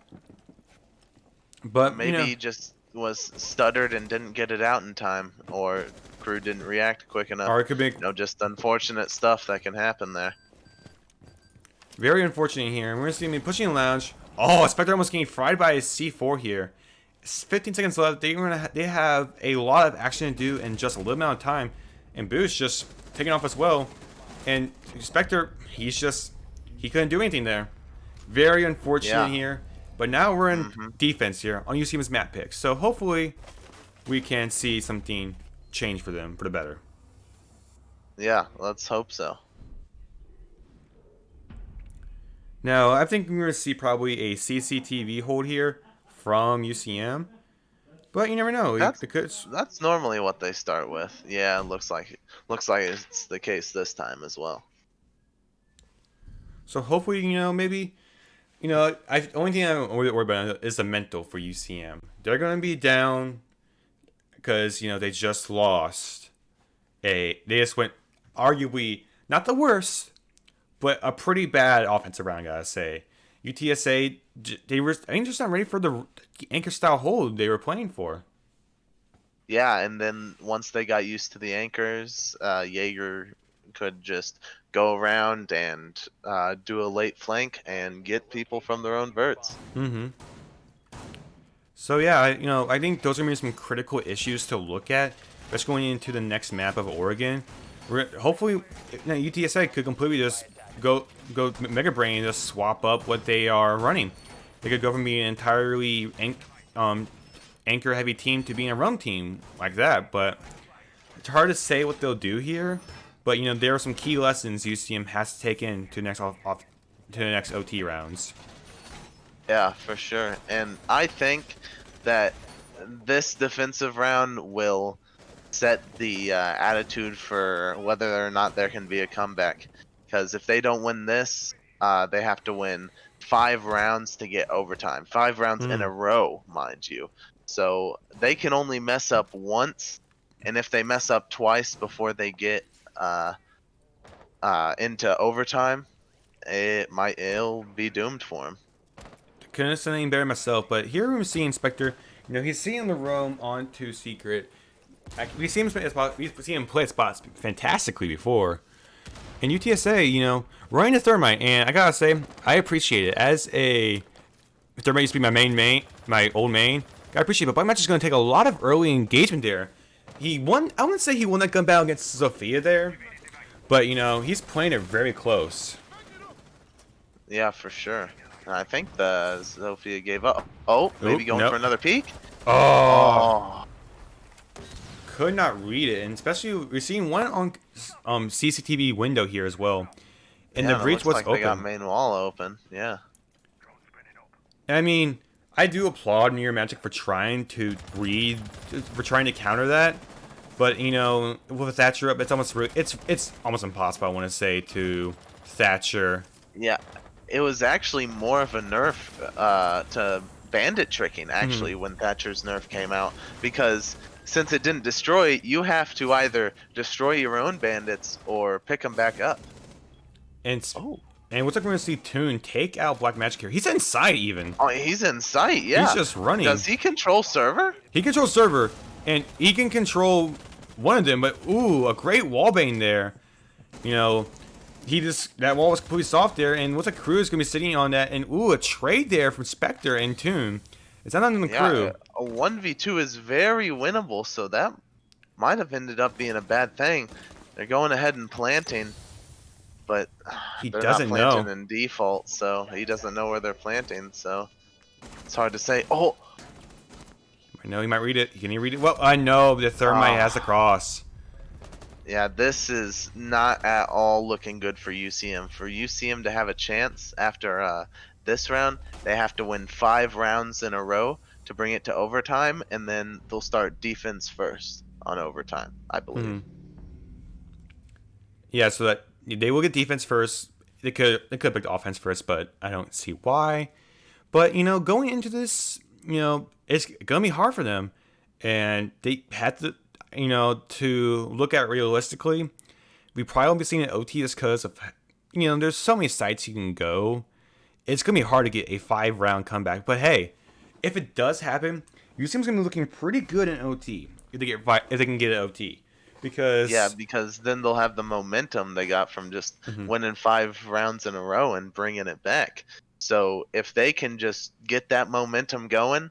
But maybe he just was stuttered and didn't get it out in time, or crew didn't react quick enough. Or it could be, just unfortunate stuff that can happen there. Very unfortunate here. And we're seeing me pushing lounge. Oh, Spectre almost getting fried by his C4 here. 15 seconds left. They have a lot of action to do in just a little amount of time. And Boost just taking off as well. And Spectre, he couldn't do anything there. Very unfortunate here. But now we're in defense here on UCM's map picks. So hopefully we can see something change for them for the better. Yeah, let's hope so. Now, I think we're going to see probably a CCTV hold here from UCM. But you never know. That's Because that's normally what they start with. Yeah, looks like it's the case this time as well. so hopefully, maybe, only thing I'm worried about is the mental for UCM. They're going to be down because, they just lost they just went arguably not the worst, but a pretty bad offensive round, I gotta say. UTSA, they were, I think, just not ready for the anchor style hold they were playing for. Yeah, and then once they got used to the anchors, Jaeger could just go around and do a late flank and get people from their own verts. Mm-hmm. So yeah, I think those are gonna be some critical issues to look at, especially going into the next map of Oregon. Hopefully, UTSA could completely just go Mega Brain and just swap up what they are running. They could go from being an entirely anchor heavy team to being a run team like that. But it's hard to say what they'll do here. But there are some key lessons UCM has to take in to the next OT rounds. Yeah, for sure. And I think that this defensive round will set the attitude for whether or not there can be a comeback. Because if they don't win this, they have to win 5 rounds to get overtime. 5 rounds in a row, mind you. So they can only mess up once, and if they mess up twice before they get into overtime, it'll be doomed for them. Couldn't have said anything better myself, but here we see Inspector. He's seeing the roam onto Secret. We've seen him play spots fantastically before. And UTSA, running a Thermite, and I gotta say, I appreciate it. As a Thermite used to be my old main, I appreciate it. But Black Match is gonna take a lot of early engagement there. He won. I wouldn't say he won that gun battle against Sophia there, but he's playing it very close. Yeah, for sure. I think the Sophia gave up. Oh, maybe going nope. for another peek? Oh. Could not read it, and especially we're seeing one on CCTV window here as well. And yeah, the breach was like open. They got main wall open. Yeah. I mean, I do applaud New Year Magic for trying to counter that, but with Thatcher up, it's almost impossible. I want to say to Thatcher. Yeah, it was actually more of a nerf to bandit tricking actually when Thatcher's nerf came out, because since it didn't destroy, you have to either destroy your own bandits or pick them back up. And what's like we're gonna see Toon take out Black Magic here. He's inside even. Oh, he's in sight. Yeah. He's just running. Does he control server? He controls server, and he can control one of them. But ooh, a great wallbang there. That wall was completely soft there, and what's a crew is gonna be sitting on that, and ooh, a trade there from Spectre and Toon. It's not on the crew. A 1v2 is very winnable, so that might have ended up being a bad thing. They're going ahead and planting, but He they're doesn't not planting know. in default, so he doesn't know where they're planting, so it's hard to say. Oh! I know he might read it. Can he read it? Well, I know the Thermite has the cross. Yeah, this is not at all looking good for UCM. For UCM to have a chance after this round, they have to win 5 rounds in a row to bring it to overtime, and then they'll start defense first on overtime, I believe. Yeah, so that they will get defense first. They could pick offense first, but I don't see why. But going into this, it's gonna be hard for them, and they had to, to look at realistically. We probably won't be seeing an OT just because of, there's so many sites you can go. It's gonna be hard to get a 5-round comeback. But hey, if it does happen, UCM's gonna be looking pretty good in OT if they can get an OT. Because then they'll have the momentum they got from just winning 5 rounds in a row and bringing it back. So if they can just get that momentum going,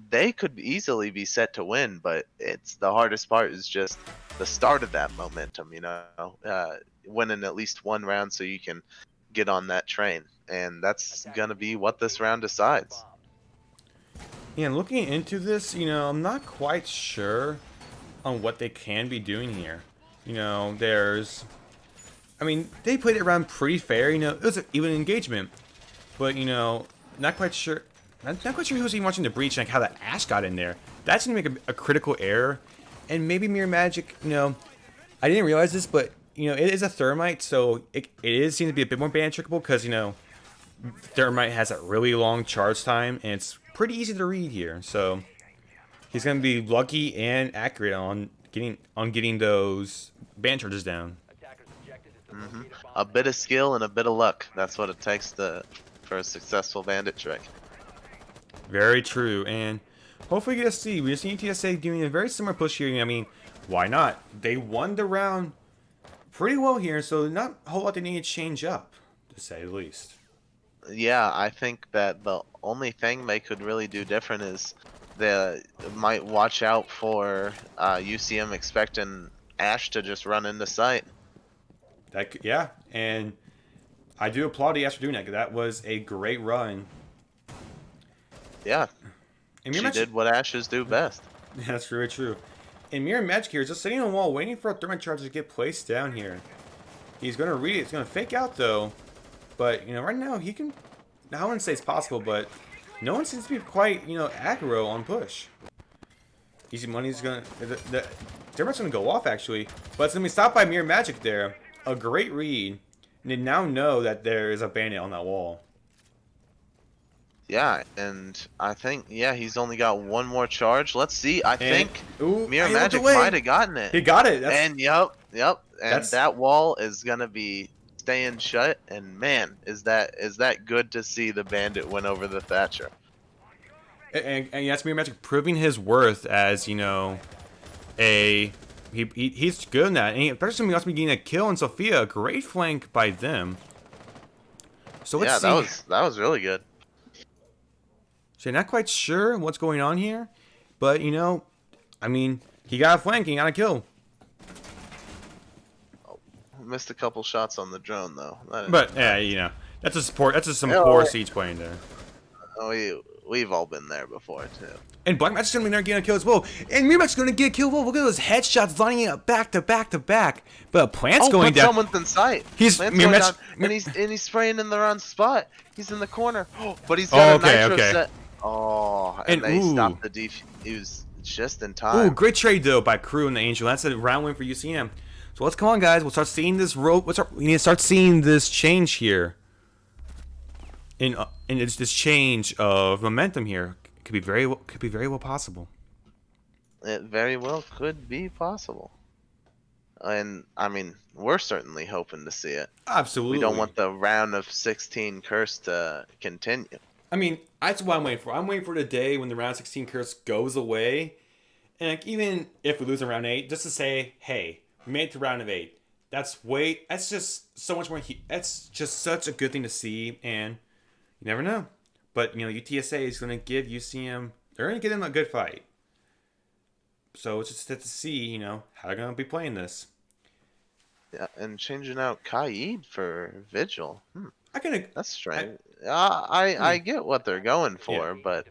they could easily be set to win. But it's the hardest part is just the start of that momentum. Winning at least 1 round so you can get on that train, and that's gonna be what this round decides. Yeah, and looking into this, I'm not quite sure on what they can be doing here. They played it around pretty fair. It was an even engagement, but not quite sure. Not quite sure who was even watching the breach and how that Ash got in there. That's going to make a critical error. And maybe Mirror Magic, I didn't realize this, but, it is a Thermite, so seems to be a bit more ban trickable because, Thermite has a really long charge time, and it's pretty easy to read here. So he's going to be lucky and accurate on getting those ban charges down. A bit of skill and a bit of luck. That's what it takes for a successful bandit trick. Very true, and hopefully we get to see. We're seeing UTSA doing a very similar push here. I mean, why not? They won the round pretty well here, so not a whole lot they need to change up, to say the least. Yeah, I think that the only thing they could really do different is they might watch out for UCM expecting Ash to just run into sight. Yeah, and I do applaud the Ash for doing that, because that was a great run. Yeah, And she did what Ashes do best. That's very true. And Mirror Magic here is just sitting on the wall, waiting for a Thermite charge to get placed down here. He's going to read it. He's going to fake out, though. But, right now, he can... I wouldn't say it's possible, but no one seems to be quite, aggro on push. Easy Money's going to... The Thermite's going to go off, actually. But it's going to be stopped by Mirror Magic there. A great read. And they now know that there is a bandit on that wall. Yeah, and I think, he's only got one more charge. Let's see. I think Mirror Magic might have gotten it. He got it. And yep. And that wall is gonna be staying shut. And man, is that good to see the bandit win over the Thatcher. And that's Mirror Magic proving his worth as, he's good in that. And especially when he also be getting a kill on Sophia. A great flank by them. So let's see. That was really good. So not quite sure what's going on here, but I mean, he got a flank, he got a kill. Oh, missed a couple shots on the drone though. But yeah, that's a support. That's just some poor Siege playing there. Oh, we've all been there before too. And Black Magic's gonna be there getting a kill as well. And Mirror Magic's gonna get a kill. Whoa, look at those headshots lining up back to back to back. But Plant's going down. Someone's in sight. He's Plant's going down, and he's spraying in the wrong spot. He's in the corner. But he's got a nitro set. Oh, and they stopped the defuse. He was just in time. Ooh, great trade though by Crew and the Angel. That's a round win for UCM. So let's come on, guys. We'll start seeing this we need to start seeing this change here. In it's this change of momentum here could be very well possible. It very well could be possible. And I mean, we're certainly hoping to see it. Absolutely. We don't want the round of 16 curse to continue. I mean, that's what I'm waiting for. I'm waiting for the day when the round 16 curse goes away. And even if we lose in round 8, just to say, hey, we made it to round of 8. That's just so much more. That's just such a good thing to see. And you never know. But, UTSA is going to give UCM, they're going to get them a good fight. So it's just to see, how they're going to be playing this. Yeah, and changing out Kaid for Vigil. That's strange. I get what they're going for, but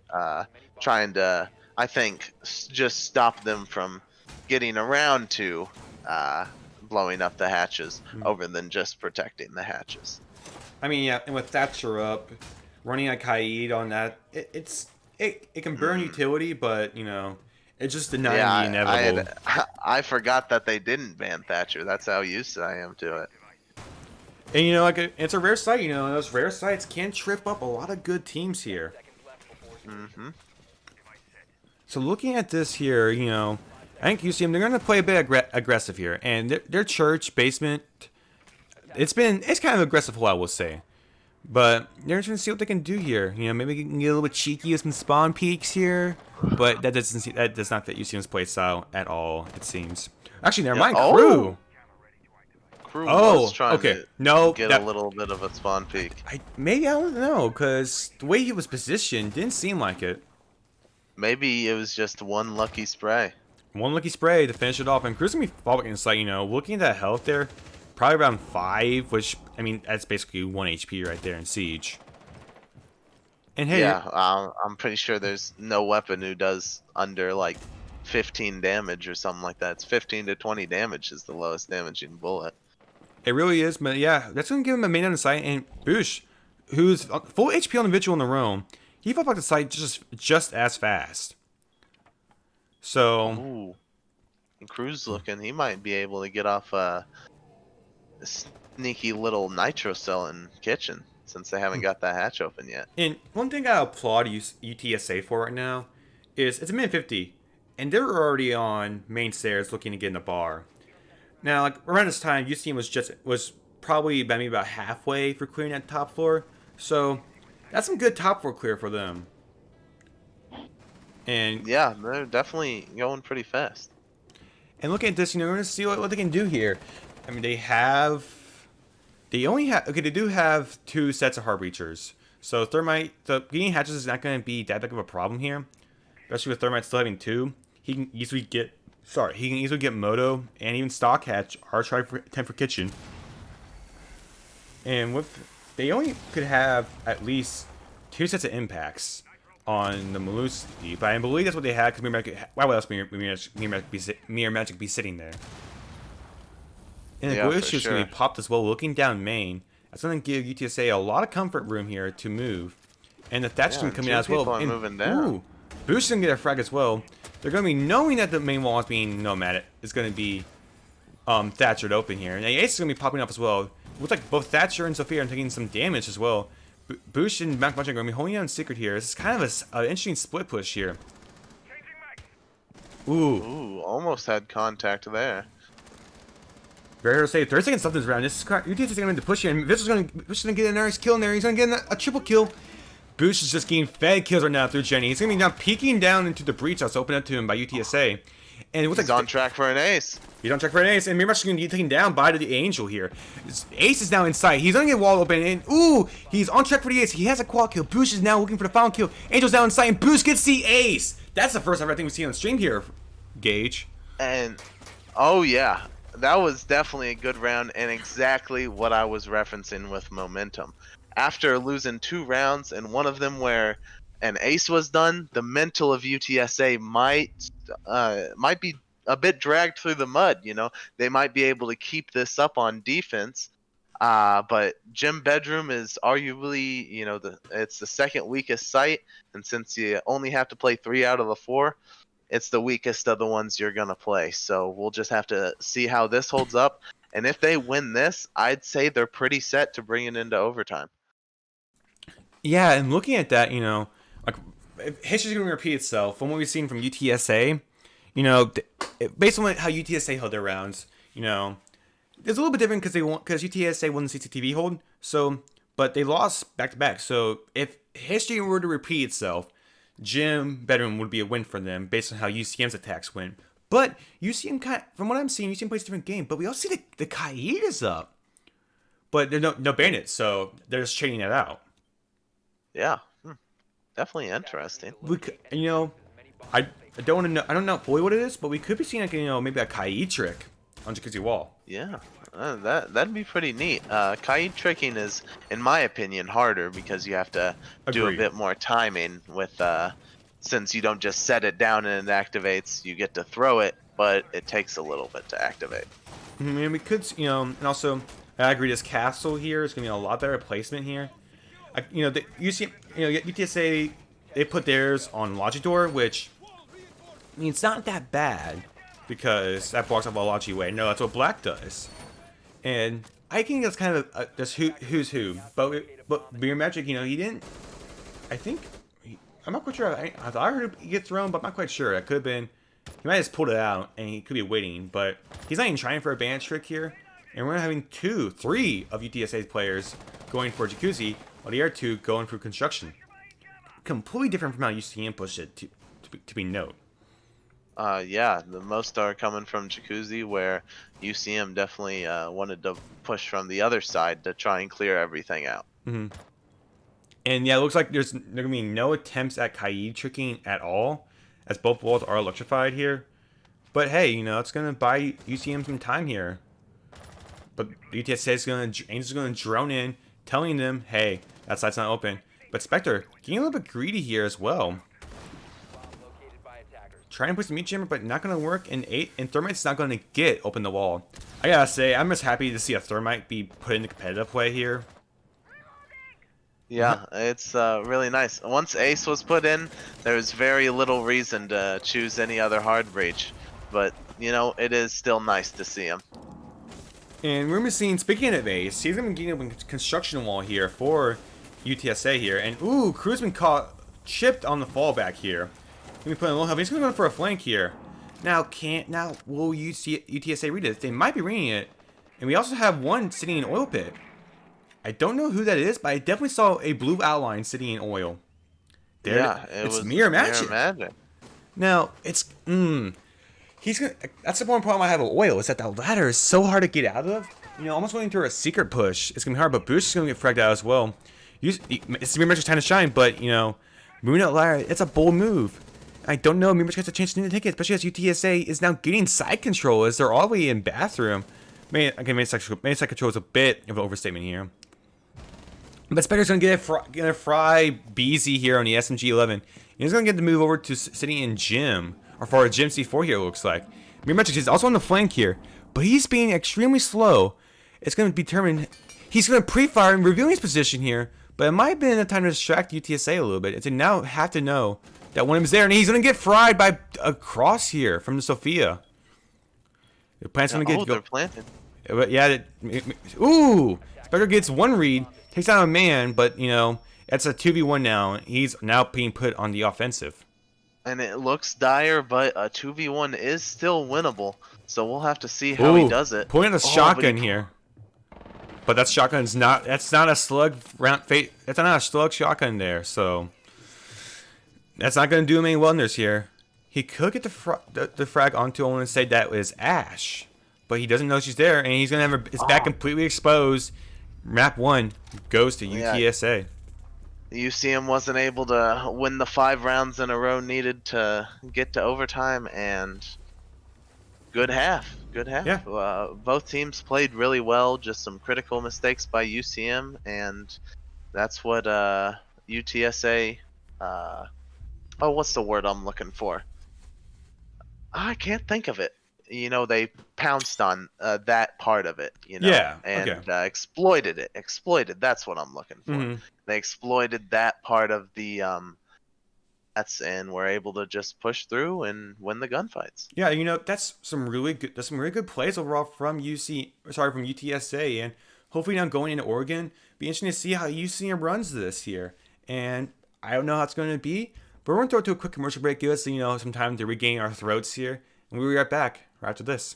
trying to, I think, just stop them from getting around to blowing up the hatches over than just protecting the hatches. I mean, yeah, and with Thatcher up, running a Kaid on that, it can burn utility, but, it's just denying the inevitable. I forgot that they didn't ban Thatcher. That's how used I am to it. And it's a rare site, those rare sites can trip up a lot of good teams here. So looking at this here, I think UCM, they're going to play a bit aggressive here. And their church basement, it's kind of aggressive, I will say. But they're trying to see what they can do here. Maybe they can get a little bit cheeky with some spawn peaks here. But that does not fit UCM's play style at all, it seems. Actually, never mind, Crew. Crew was trying to get a little bit of a spawn peak. I don't know, because the way he was positioned didn't seem like it. Maybe it was just one lucky spray. One lucky spray to finish it off. And Crew's going to be falling in sight, looking at that health there, probably around 5, which, I mean, that's basically 1 HP right there in Siege. And hey, I'm pretty sure there's no weapon who does under, 15 damage or something like that. It's 15 to 20 damage is the lowest damaging bullet. It really is, but yeah, that's going to give him a main on the site. And Boosh, who's full HP on the Vigil in the roam, he fell back to the site just as fast. So Ooh. And Cruz looking, he might be able to get off a sneaky little nitro cell in kitchen since they haven't got that hatch open yet. and one thing I applaud UTSA for right now is it's a minute 50, and they're already on main stairs looking to get in the bar. Now, like around this time, UCM was probably maybe about halfway for clearing that top floor, so that's some good top floor clear for them. And Yeah, they're definitely going pretty fast. looking at this, we're gonna see what they can do here. I mean, they do have 2 sets of heart breachers, so Thermite, the getting hatches is not going to be that big of a problem here, especially with Thermite still having 2. He can easily get Moto and even Stock Hatch or try for 10 for Kitchen. And they only could have at least 2 sets of impacts on the Malusi, but I believe that's what they had because why would else Mirror Magic be sitting there? And the Yeah, for Glitch is going to sure. be popped as well, looking down main. That's going to give UTSA a lot of comfort room here to move. And the Thatch is Yeah, going to come 2 in as well. people are And, moving down. ooh, Boost is going to get a frag as well. They're going to be knowing that the main wall is being nomad. It's going to be Thatchered open here. And the Ace is going to be popping up as well. Looks like both Thatcher and Sophia are taking some damage as well. Boost and Mac Munch are going to be holding on secret here. This is kind of an interesting split push here. Ooh. Ooh, almost had contact there. Very hard to say. 30 seconds left in this round. This is UTSA is going to push here, and Vicious is going to get a nice kill in there. He's going to get a triple kill. Boost is just getting fed kills right now through Jenny. He's going to be now peeking down into the breach that's opened up to him by UTSA. And it looks He's like on track for an ace. he's on track for an ace, and Miramax is going to get taken down by the Angel here. Ace is now in sight. He's going to get wall open, and ooh, he's on track for the ace. He has a quad kill. Boost is now looking for the final kill. Angel's now in sight, and Boost gets the ace. That's the first ever thing we've seen on stream here, Gage. And oh yeah, that was definitely a good round and exactly what I was referencing with momentum. After losing 2 rounds and one of them where an ace was done, the mental of UTSA might be a bit dragged through the mud. They might be able to keep this up on defense. But Gym Bedroom is arguably, it's the second weakest site, and since you only have to play 3 out of the 4, it's the weakest of the ones you're gonna play. So we'll just have to see how this holds up. And if they win this, I'd say they're pretty set to bring it into overtime. Yeah, and looking at that, like history's going to repeat itself. From what we've seen from UTSA, based on how UTSA held their rounds, it's a little bit different because UTSA won the CCTV hold. So, but they lost back to back. So if history were to repeat itself, Gym Bedroom would be a win for them based on how UCM's attacks went. But UCM from what I'm seeing, UCM plays a different game. But we also see the Kaid is up, but there's no bandits, so they're just trading that out. Yeah, definitely interesting. I don't want to know. I don't know fully what it is, but we could be seeing maybe a Kaid trick on Jacuzzi Wall. Yeah, that'd be pretty neat. Kaid tricking is, in my opinion, harder because you have to do a Agreed. bit more timing with since you don't just set it down and it activates, you get to throw it, but it takes a little bit to activate. I mean, we could, and also I agree. This castle here is gonna be a lot better placement here. UTSA they put theirs on Logidor, which I mean it's not that bad because that blocks off a Logi way. No, that's what Black does, and I think that's kind of that's who's who. But Beer Magic, he didn't. I think I'm not quite sure. I thought I heard he get thrown, but I'm not quite sure. It could have been he might have just pulled it out and he could be waiting, but he's not even trying for a band trick here. And we're having 3 of UTSA's players going for Jacuzzi, while the other 2 going for construction. Completely different from how UCM pushed it to be note. Yeah, the most are coming from Jacuzzi, where UCM definitely wanted to push from the other side to try and clear everything out. And yeah, it looks like there's going to be no attempts at Kaid tricking at all, as both walls are electrified here. But hey, it's going to buy UCM some time here. But UTSA is Angel's going to drone in, telling them, hey, that side's not open. But Spectre getting a little bit greedy here as well. Trying to push the meat jammer, but not going to work. And Thermite's not going to get open the wall. I gotta say, I'm just happy to see a Thermite be put into competitive play here. Yeah, it's really nice. Once Ace was put in, there was very little reason to choose any other hard breach. But, you know, it is still nice to see him. And we're missing, speaking of Ace, he's going to be getting a construction wall here for UTSA here. And, ooh, Crew's been caught, chipped on the fallback here. Going to be putting a little help. He's going to go for a flank here. Now, will UTSA read it? They might be reading it. And we also have one sitting in oil pit. I don't know who that is, but I definitely saw a blue outline sitting in oil. There, Yeah, it's was mirror magic. Mirror magic. Now, it's, he's gonna. That's the one problem I have with oil, is that the ladder is so hard to get out of. You know, almost going through a secret push. It's gonna be hard, but Boost is gonna get fragged out as well. It's mirror magic's time to shine, but, you know, moving out ladder, it's a bold move. I don't know, mirror magic has a chance to take it, especially as UTSA is now getting side control as they're all the way in bathroom. Main side control is a bit of an overstatement here. But Spectre's going to get a fry BZ here on the SMG-11. He's going to get the move over to sitting in Gym, or for a Gym C4 here, it looks like. Mirror Magic is also on the flank here, but he's being extremely slow. It's going to be determined. He's going to pre-fire and reveal his position here, but it might have been a time to distract UTSA a little bit. It's now have to know that one of them is there, and he's going to get fried by a cross here from the Sophia. The plant's going to get. They're planted. But yeah, ooh! Spectre gets one read. Takes out a man, but, you know, it's a 2v1 now. He's now being put on the offensive. And it looks dire, but a 2v1 is still winnable. So we'll have to see how he does it. Point of the shotgun here. But that shotgun's not, that's not a slug round fate. That's not a slug shotgun there, so that's not going to do him any wonders here. He could get the frag onto him and say that was Ash. But he doesn't know she's there, and he's going to have his back completely exposed. Map 1 goes to UTSA. UCM wasn't able to win the 5 rounds in a row needed to get to overtime, and good half. Yeah. Both teams played really well, just some critical mistakes by UCM, and that's what UTSA, what's the word I'm looking for? I can't think of it. You know, they pounced on that part of it, you know, exploited it. That's what I'm looking for. They exploited that part of the and were able to just push through and win the gunfights. Yeah, you know, that's some really good plays overall from UTSA, and hopefully now going into Oregon, be interesting to see how UCM runs this year. And I don't know how it's going to be, but we're going to throw it to a quick commercial break, give us, you know, some time to regain our throats here, and we'll be right back right after this.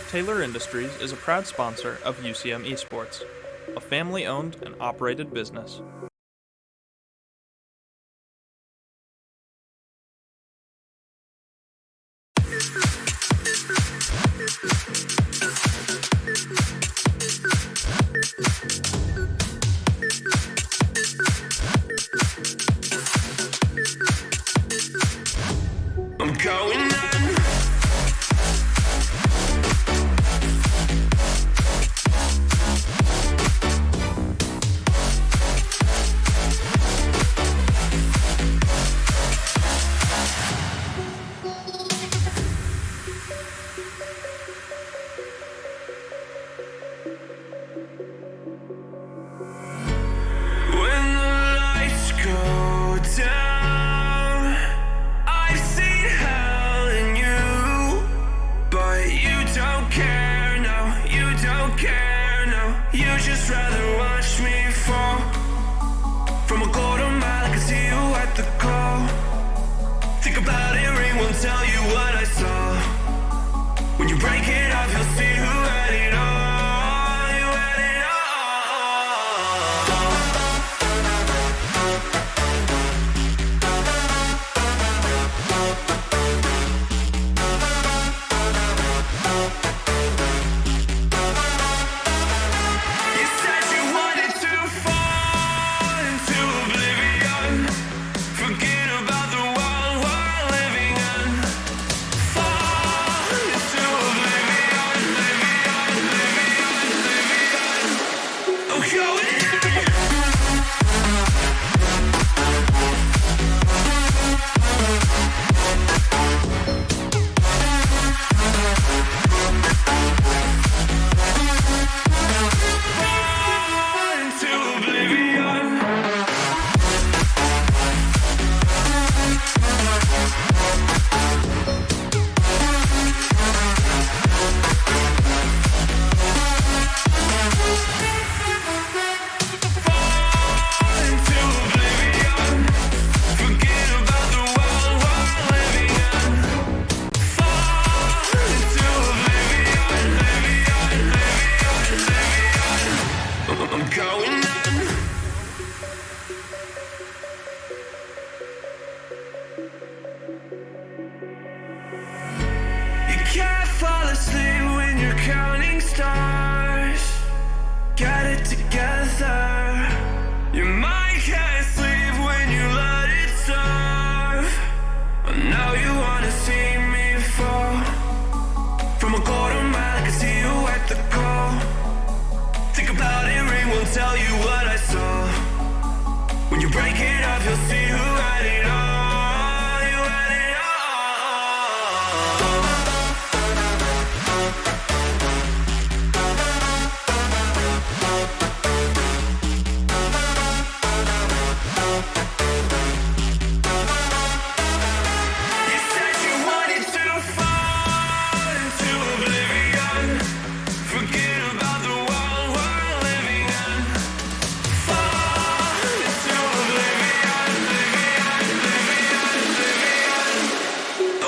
Taylor Industries is a proud sponsor of UCM Esports, a family-owned and operated business. I'm going on. When the lights go down, I've seen hell and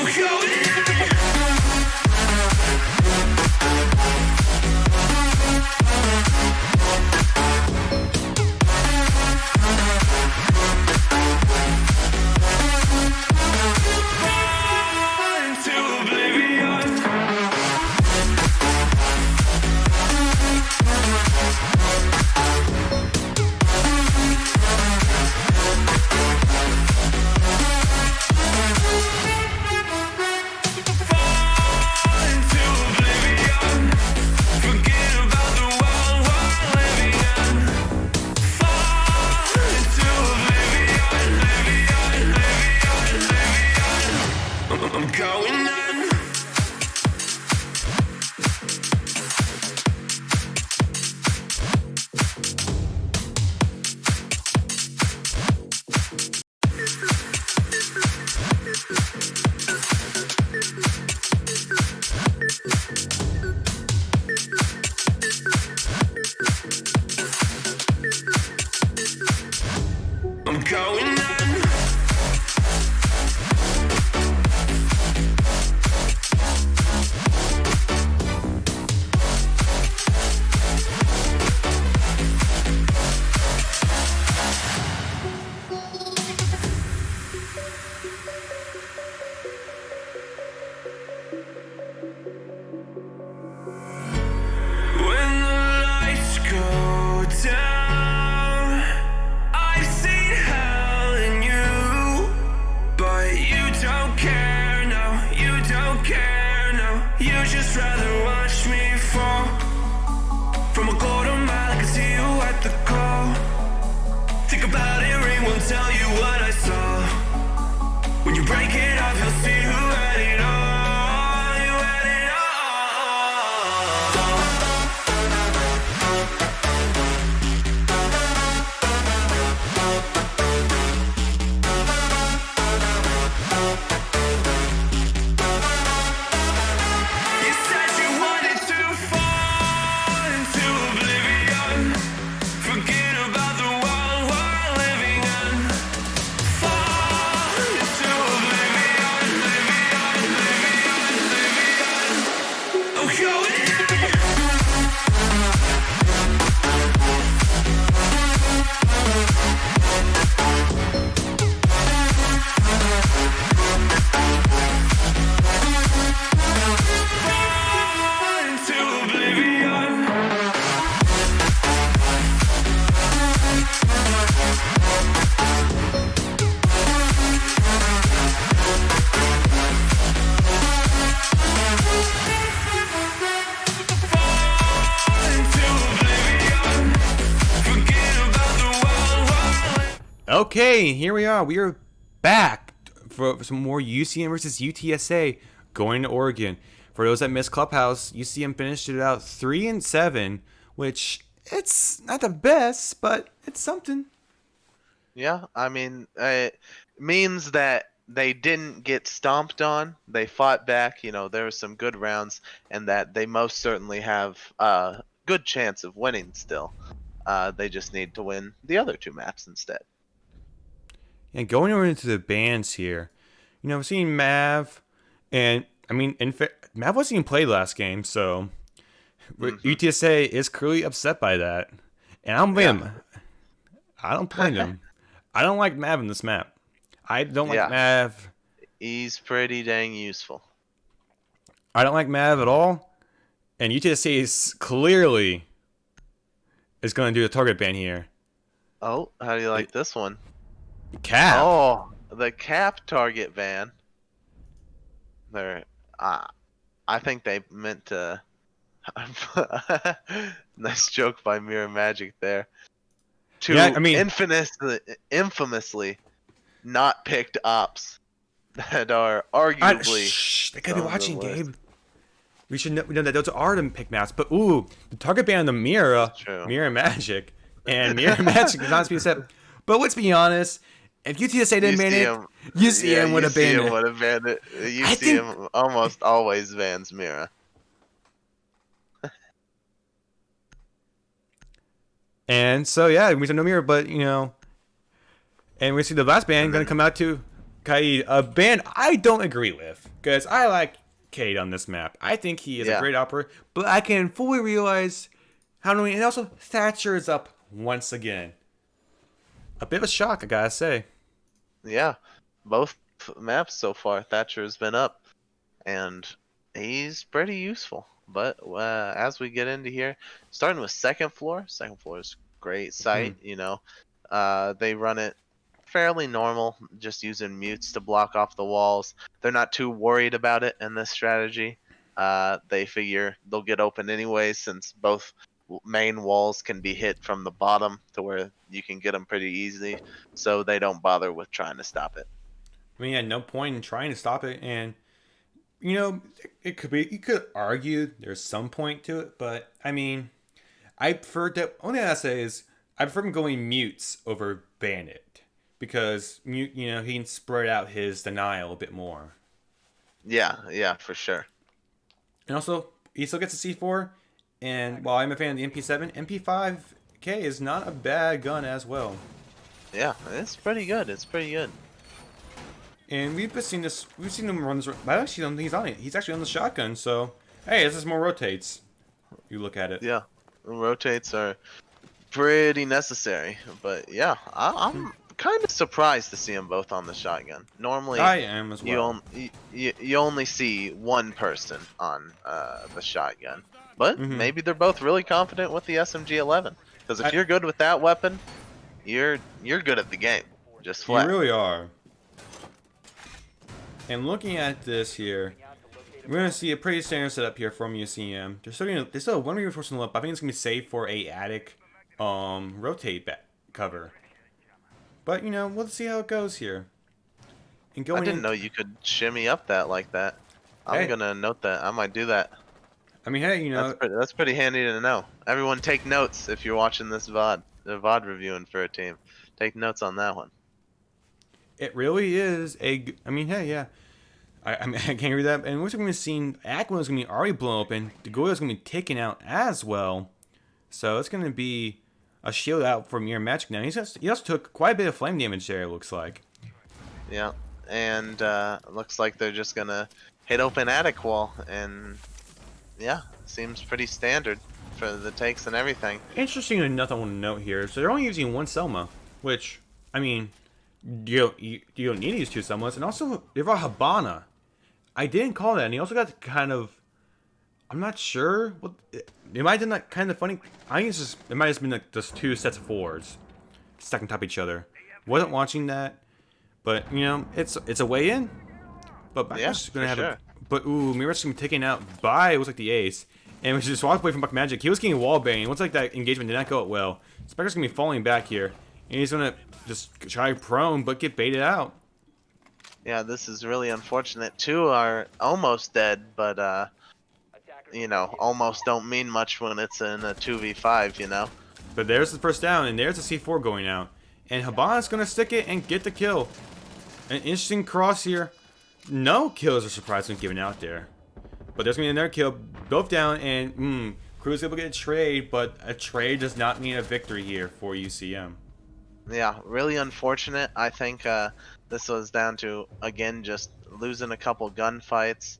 I'm going in. Into oblivion. Fall into oblivion. Forget about the world we're living in. Fall into oblivion, I'm going in. I'm going in. When the lights go down, I've seen hell in you, but you don't care, no, you don't care, no. You just rather watch me fall. From a quarter mile, I can see you at the call. Think about it, ring won't tell you what I saw. When you break it off, you'll see who had it all. You had it all. You said you wanted to fall into oblivion. Forget about the world we're living in. Fall into oblivion, I'm going in. Fall into oblivion. Fall into oblivion. Forget about the world we're living. Okay, here we are. We are back for some more UCM versus UTSA going to Oregon. For those that missed Clubhouse, UCM finished it out 3-7, which it's not the best, but it's something. Yeah, I mean, it means that they didn't get stomped on. They fought back. You know, there were some good rounds, and that they most certainly have a good chance of winning still. They just need to win the other two maps instead. And going over into the bands here, you know, seeing Mav, and I mean, in fact, Mav wasn't even played last game, so UTSA is clearly upset by that. And I don't blame them. I don't blame them. I don't like Mav in this map. I don't like Yeah. Mav. He's pretty dang useful. I don't like Mav at all. And UTSA is clearly is going to do a target ban here. Oh, how do you like this one? Cap. Oh, the cap target ban. They're, I think they meant to. Nice joke by Mirror Magic there. To Yeah, I mean- infamously not picked ops that are arguably. Shh, they could be some of the watching, worst. Gabe. We should know that those are the pick maps. But ooh, the target ban on the Mirror Magic. And Mirror Magic is not to be said. But let's be honest. If UTSA didn't ban it, UCM would have banned UCM it. would have banned it. UCM almost always bans Mira. And so yeah, we said no Mirror, but you know, and we see the last ban going to come out too. Kaid, a ban I don't agree with, because I like Kaid on this map. I think he is a Yeah. great operator, but I can fully realize how annoying. And also, Thatcher is up once again. A bit of a shock, I gotta say. Yeah, both maps so far, Thatcher's been up, and he's pretty useful. But as we get into here, starting with second floor is great site. They run it fairly normal, just using mutes to block off the walls. They're not too worried about it in this strategy. They figure they'll get open anyways, since both main walls can be hit from the bottom to where you can get them pretty easily, so they don't bother with trying to stop it. I mean, at no point in trying to stop it, and it could be. You could argue there's some point to it, but I mean, I prefer that. Only thing I say is I prefer him going mutes over Bandit because mute. He can spread out his denial a bit more, Yeah, for sure. and also he still gets a C4. And while I'm a fan of the MP7, MP5K is not a bad gun as well. Yeah, it's pretty good. It's pretty good. And we've seen this. We've seen him run this. I actually don't think he's on it. He's actually on the shotgun. So hey, this is more rotates. You look at it. Yeah, rotates are pretty necessary. But yeah, I'm kind of surprised to see them both on the shotgun. Normally, I am as well. you only see one person on the shotgun. But maybe they're both really confident with the SMG-11. Because if you're good with that weapon, you're good at the game. Just flat. You really are. And looking at this here, we're gonna see a pretty standard setup here from UCM. They're still one reinforcement up. I think it's gonna be safe for a attic rotate back cover. But we'll see how it goes here. And I didn't know you could shimmy up that like that. I'm gonna note that. I might do that. I mean, hey, that's pretty handy to know. Everyone, take notes if you're watching this VOD reviewing for a team. Take notes on that one. It really is I mean, hey, yeah. I mean, I can't read that. And we're going to see Aqua is going to be already blown open. The Goya is going to be taken out as well. So it's going to be a shield out for Mirror Magic now. He also took quite a bit of flame damage there, it looks like. Yeah, and looks like they're just going to hit open attic wall. And yeah, seems pretty standard for the takes and everything. Interesting enough, I want to note here. So they're only using one Selma, which, I mean, you don't need to use two Selmas. And also, they brought Habana. I didn't call that, and he also got kind of, I'm not sure what it might have been, that kind of funny. I think it might have been like just two sets of fours stacked on top of each other. Wasn't watching that, but it's a way in. But I'm just gonna have sure. But Mirage gonna be taken out by, it was like the ace, and we just walked away from Buck Magic. He was getting wall banging. It looks like that engagement did not go well. Spectre's gonna be falling back here, and he's gonna just try prone but get baited out. Yeah, this is really unfortunate. Two are almost dead, but almost don't mean much when it's in a 2v5, But there's the first down, and there's the C4 going out. And Habana's going to stick it and get the kill. An interesting cross here. No kills are surprisingly given out there. But there's going to be another kill. Both down, and Crew's able to get a trade, but a trade does not mean a victory here for UCM. Yeah, really unfortunate. I think this was down to, again, just losing a couple gunfights.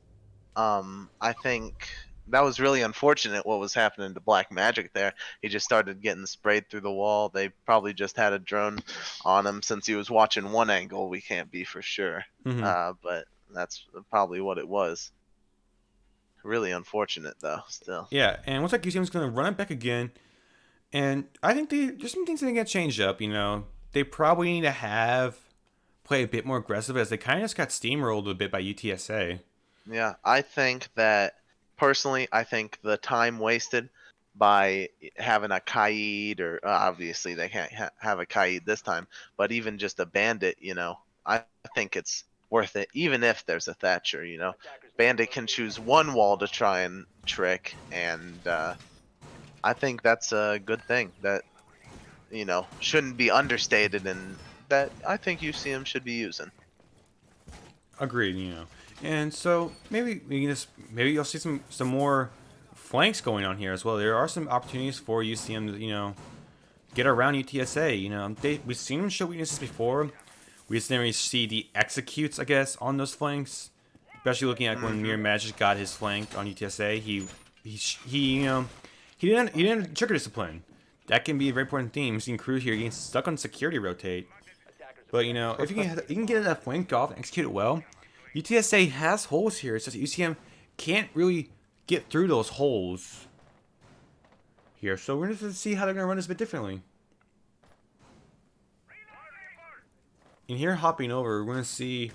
I think that was really unfortunate what was happening to Black Magic there. He just started getting sprayed through the wall. They probably just had a drone on him since he was watching one angle. We can't be for sure. But that's probably what it was. Really unfortunate, though, still. Yeah, and looks like UCM's going to run it back again. And I think there's some things that get changed up, They probably need to play a bit more aggressive, as they kind of just got steamrolled a bit by UTSA. Yeah, I think that, personally, the time wasted by having a Kaid, or obviously they can't have a Kaid this time, but even just a Bandit, I think it's worth it, even if there's a Thatcher, Bandit can choose one wall to try and trick, and I think that's a good thing that, shouldn't be understated, and that I think UCM should be using. Agreed, And so maybe you'll see some more flanks going on here as well. There are some opportunities for UCM to, get around UTSA. We've seen them show weaknesses before. We just didn't really see the executes, I guess, on those flanks. Especially looking at when Mirror Magic got his flank on UTSA, he didn't trigger discipline. That can be a very important theme. We've seen crew here getting stuck on security rotate. But if you can get that flank off and execute it well, UTSA has holes here. It's just UCM can't really get through those holes here. So we're going to see how they're going to run this a bit differently. And here, hopping over, we're going to see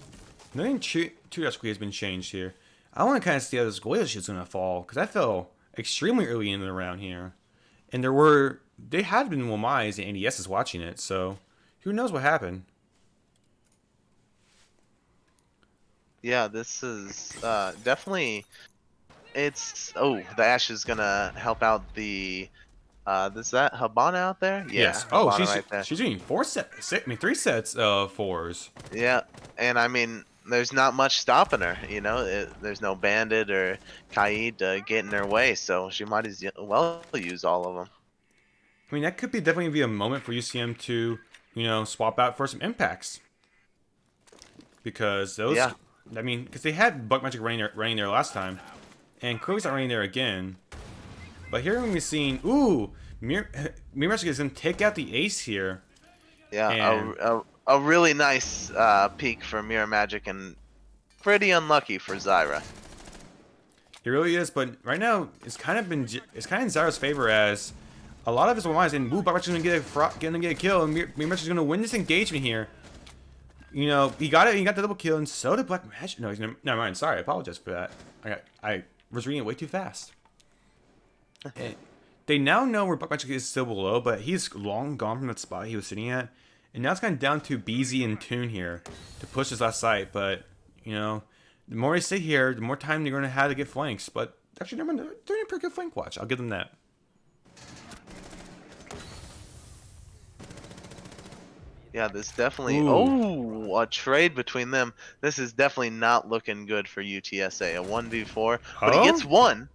nothing too drastically has been changed here. I want to kind of see how this Goyo shit's going to fall, because that fell extremely early in the round here. And they had been Womais and ADSs watching it, so who knows what happened. Yeah, this is definitely. The Ash is gonna help out the. Is that Habana out there? Yeah, Yes. Oh, Habana she's doing 3 sets of 4s. Yeah, and I mean, there's not much stopping her. There's no Bandit or Kaid to get in her way, so she might as well use all of them. I mean, that could definitely be a moment for UCM to, swap out for some impacts. Because those, Yeah. I mean, because they had Buck Magic running there last time, and Kroger's not running there again. But here we're seeing, Mirror Magic is going to take out the ace here. Yeah, And a really nice peak for Mirror Magic and pretty unlucky for Zyra. it really is, but right now it's kind of in Zyra's favor as a lot of his Womais and Buck Magic's going to get a kill, and Mirror Magic's going to win this engagement here. He got it. He got the double kill, and so did Black Magic. No, never mind. Sorry, I apologize for that. I was reading it way too fast. They now know where Black Magic is still below, but he's long gone from that spot he was sitting at, and now it's kind of down to BZ and Toon here to push his last site. But the more they stay here, the more time they're going to have to get flanks. But actually, they're doing a pretty good flank watch. I'll give them that. Yeah, this definitely. Ooh. A trade between them. This is definitely not looking good for UTSA. A 1v4, but he gets one.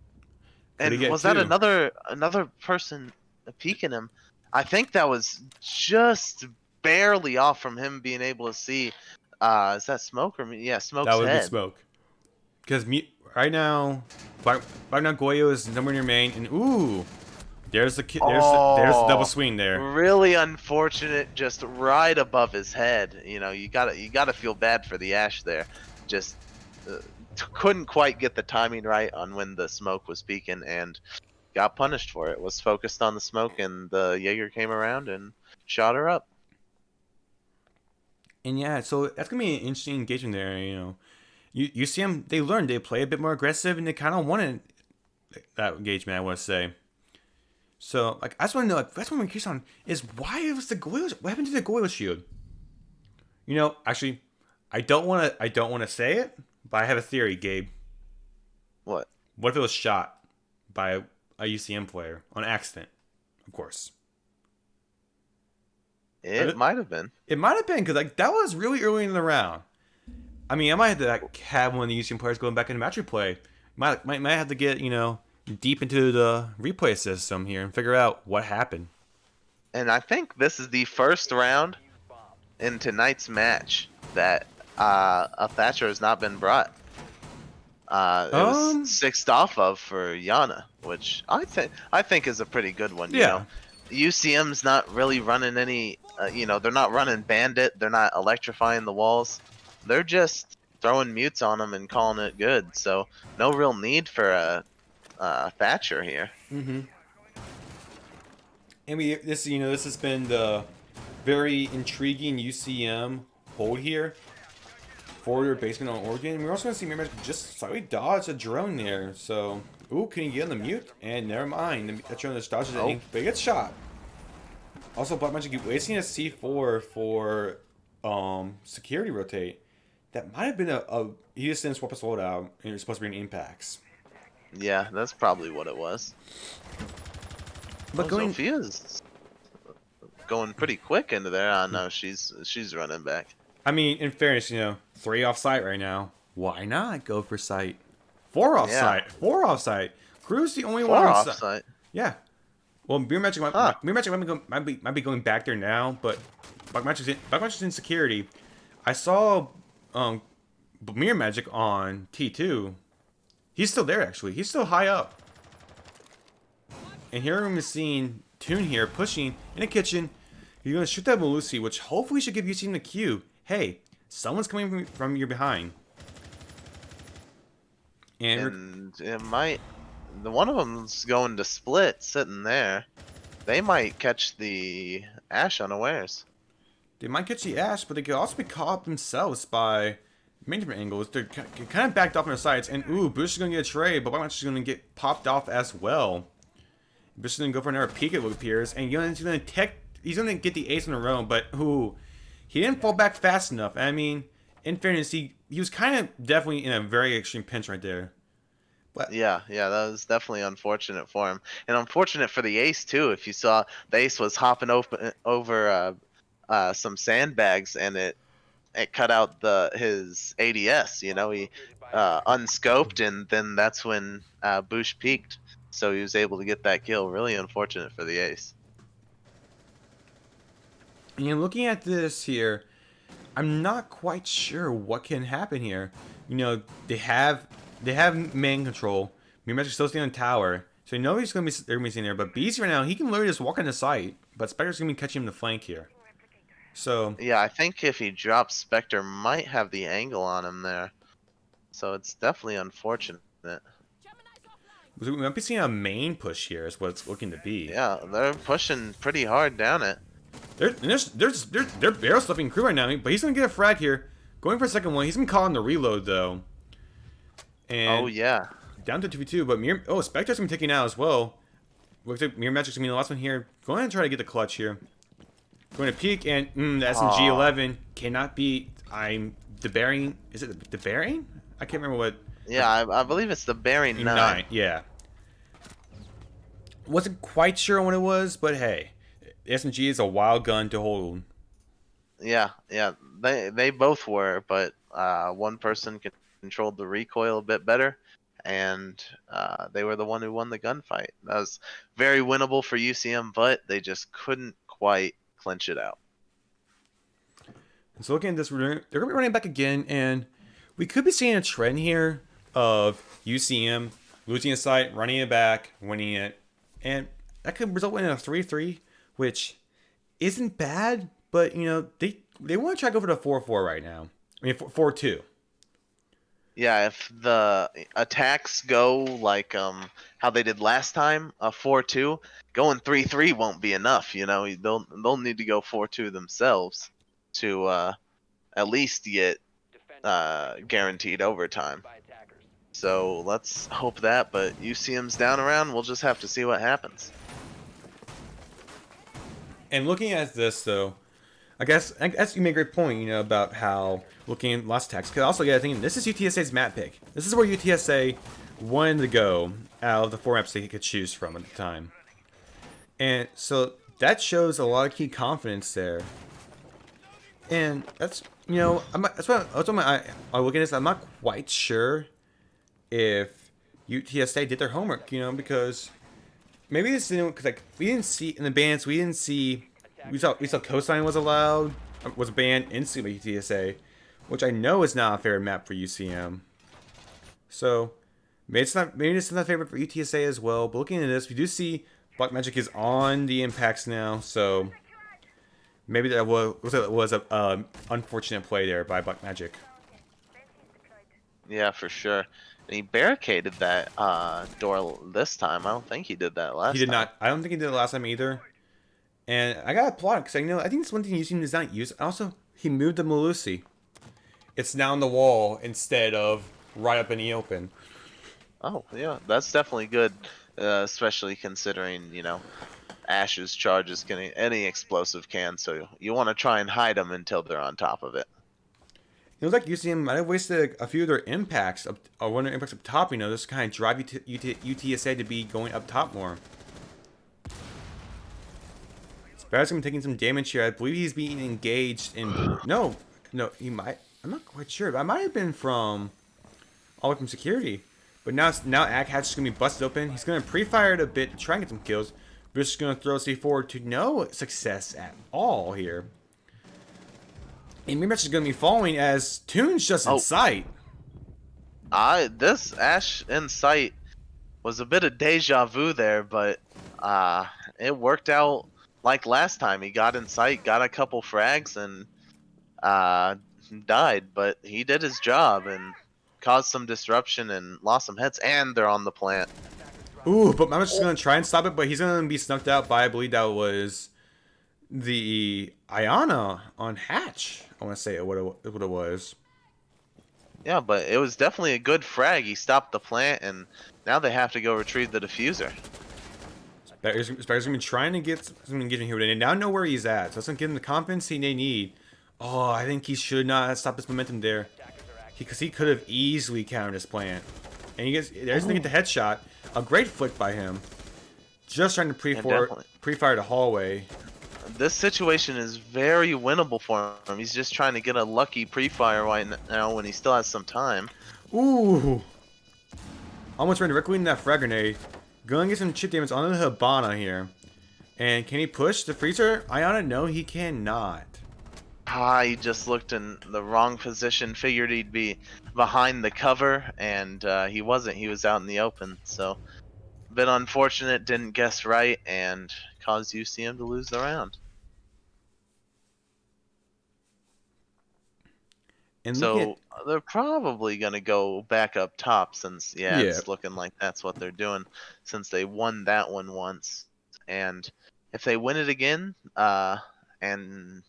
And was that another person peeking him? I think that was just barely off from him being able to see. Is that Smoke or yeah, Smoke's That would head? be Smoke. Because right now Goyo is nowhere near main, and there's the double swing there. Really unfortunate, just right above his head. You gotta feel bad for the Ash there. Just couldn't quite get the timing right on when the Smoke was peeking and got punished for it. Was focused on the Smoke, and the Jaeger came around and shot her up. And yeah, so that's gonna be an interesting engagement there. You see them. They learned. They play a bit more aggressive, and they kind of wanted that engagement. I want to say. So I just want to know. That's what I'm curious on is why was the Goyo? What happened to the Goyo shield? Actually, I don't want to say it, but I have a theory, Gabe. What? What if it was shot by a UCM player on accident? Of course. It might have been. It might have been because that was really early in the round. I mean, I might have to have one of the UCM players going back into match replay. Might have to get deep into the replay system here and figure out what happened. And I think this is the first round in tonight's match that a Thatcher has not been brought. It was sixth off of for Yana, which I think is a pretty good one. Yeah. UCM's not really running any. They're not running Bandit. They're not electrifying the walls. They're just throwing mutes on them and calling it good. So no real need for a Thatcher here. Mm-hmm. And this has been the very intriguing UCM hold here. Forward basement on Oregon. We're also going to see Mirror Magic just slightly dodge a drone there. So, can you get on the mute? And never mind. That drone just dodges it, but he gets shot. Also, Black Magic wasting a C4 for security rotate. That might have been he just didn't swap his loadout, and it was supposed to be an impacts. Yeah, that's probably what it was. But Sophia's going pretty quick into there. I know she's running back. I mean, in fairness, 3 off site right now. Why not go for site? 4 off site. 4 off site. Crew's the only one off site. Yeah. Well, Mirror Magic might be going back there now, but Black Magic's in security. I saw Mirror Magic on T2. He's still there, actually. He's still high up. And here I'm seeing Toon here pushing in the kitchen. He's going to shoot that Melusi, which hopefully should give UCM the cue. Hey, someone's coming from your behind. And it might. The one of them's going to split, sitting there. They might catch the Ash unawares. They might catch the Ash, but they could also be caught up themselves by many different angles. They're kind of backed off on their sides. And ooh, Bush is going to get a trade, but Black Magic is going to get popped off as well. Bush is going to go for another peek, it appears. And he's going to get the ace in a row, but ooh, he didn't fall back fast enough. I mean, in fairness, he was kind of definitely in a very extreme pinch right there. But Yeah, that was definitely unfortunate for him, and unfortunate for the ace too. If you saw, the ace was hopping over some sandbags, and it cut out his ADS. You know, he unscoped, and then that's when Bush peaked, so he was able to get that kill. Really unfortunate for the ace. and looking at this here, I'm not quite sure what can happen here. You know, they have man control. Mirror Magic's still staying on tower, so you know they're gonna be staying there. But Beast right now, he can literally just walk on the site, but Spectre's gonna be catching him in the flank here. So Yeah, I think if he drops, Spectre might have the angle on him there, so it's definitely unfortunate. we might be seeing a main push here, is what it's looking to be. Yeah, they're pushing pretty hard down it. They're barrel stuffing crew right now, but he's gonna get a frag here. Going for a second one, he's gonna call on the reload though. And Oh yeah. down to 2v2, but Spectre's gonna be taking out as well. Looks like Mirror Magic's gonna be the last one here. Go ahead and try to get the clutch here. Going to peek, and the SMG 11 cannot be. The bearing. Is it the bearing? I can't remember what. Yeah, I believe it's the bearing 9. Yeah. Wasn't quite sure what it was, but hey, the SMG is a wild gun to hold. Yeah, they both were, but one person controlled the recoil a bit better, and they were the one who won the gunfight. That was very winnable for UCM, but they just couldn't quite clinch it out. So looking at this, they're going to be running back again, and we could be seeing a trend here of UCM losing a site, running it back, winning it, and that could result in a 3-3, which isn't bad, but you know they want to try to go for the 4-4 right now. I mean 4-2. Yeah, if the attacks go like how they did last time, a 4-2, going 3-3 won't be enough. You know, they'll need to go 4-2 themselves to at least get guaranteed overtime. So let's hope that. But UCM's down around. We'll just have to see what happens. And looking at this though, I guess you made a great point, you know, about how looking at lost text. Because also, yeah, I think this is UTSA's map pick. This is where UTSA wanted to go out of the 4 maps they could choose from at the time. And so that shows a lot of key confidence there. And that's, you know, that's why I look at this. I'm not quite sure if UTSA did their homework, you know, because maybe this didn't, because like we didn't see in the bans, we saw cosign was banned instantly by UTSA, which I know is not a favorite map for UCM. So maybe it's not a favorite for UTSA as well. But looking at this, we do see Black Magic is on the impacts now, so maybe that was a unfortunate play there by Black Magic. Yeah, for sure. And he barricaded that door this time. I don't think he did that last time. He did not. I don't think he did it last time either. And I got applaud because I think it's one thing UCM does not use. Also, he moved the Melusi. It's now on the wall instead of right up in the open. Oh, yeah, that's definitely good, especially considering, you know, Ash's charges any explosive can, so you want to try and hide them until they're on top of it. It looks like UCM might have wasted a few of their impacts, or one of their impacts up top, you know, just kind of drive UTSA to be going up top more. Sparrow's going to be taking some damage here. I believe he's being engaged in... No, he might... I'm not quite sure. That might have been from... all the way from security. But now Akhatch is going to be busted open. He's going to pre-fire it a bit to try and get some kills. Bruce is going to throw C4 to no success at all here. And Mirmatch is going to be following as Toon's just in sight. This Ash in sight was a bit of deja vu there, but it worked out like last time. He got in sight, got a couple frags, and died. But he did his job and caused some disruption and lost some heads. And they're on the plant. Ooh, but Mirmatch is going to try and stop it, but he's going to be snuffed out by, I believe that was the Iana on Hatch. I want to say what it was. Yeah, but it was definitely a good frag. He stopped the plant, and now they have to go retrieve the diffuser. Spectre's going to be trying to get some engagement here, but they now know where he's at. So that's going to give him the confidence they need. Oh, I think he should not stop his momentum there. Because he could have easily countered his plant. And he gets, there's going to get the headshot. A great flick by him. Just trying to pre-fire the hallway. This situation is very winnable for him. He's just trying to get a lucky pre-fire right now when he still has some time. Ooh. Almost ran directly into that frag grenade. Gonna get some chip damage on the Hibana here. And can he push the freezer? Iana, no, he cannot. He just looked in the wrong position. Figured he'd be behind the cover, and he wasn't. He was out in the open. So, a bit unfortunate. Didn't guess right, and caused UCM to lose the round. And so they're probably gonna go back up top since it's looking like that's what they're doing since they won that one once, and if they win it again, and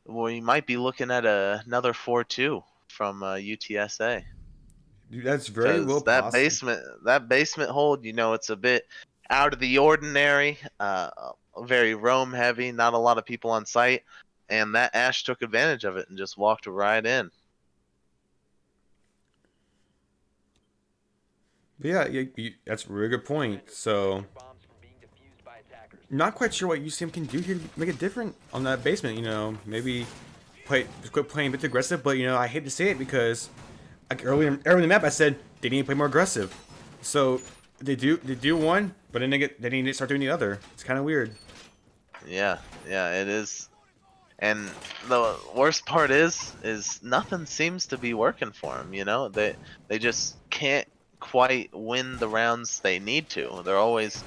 we might be looking at another 4-2 from UTSA. Dude, that's very well possible. That basement hold, it's a bit out of the ordinary, very roam heavy, not a lot of people on site. And that Ash took advantage of it and just walked right in. But yeah, that's a really good point. So, not quite sure what UCM can do here to make it different on that basement. Maybe quit playing a bit aggressive. But I hate to say it because like earlier in the map I said they need to play more aggressive. So they do one, but then they need to start doing the other. It's kind of weird. Yeah, it is. And the worst part is nothing seems to be working for them. They just can't quite win the rounds they need to. They're always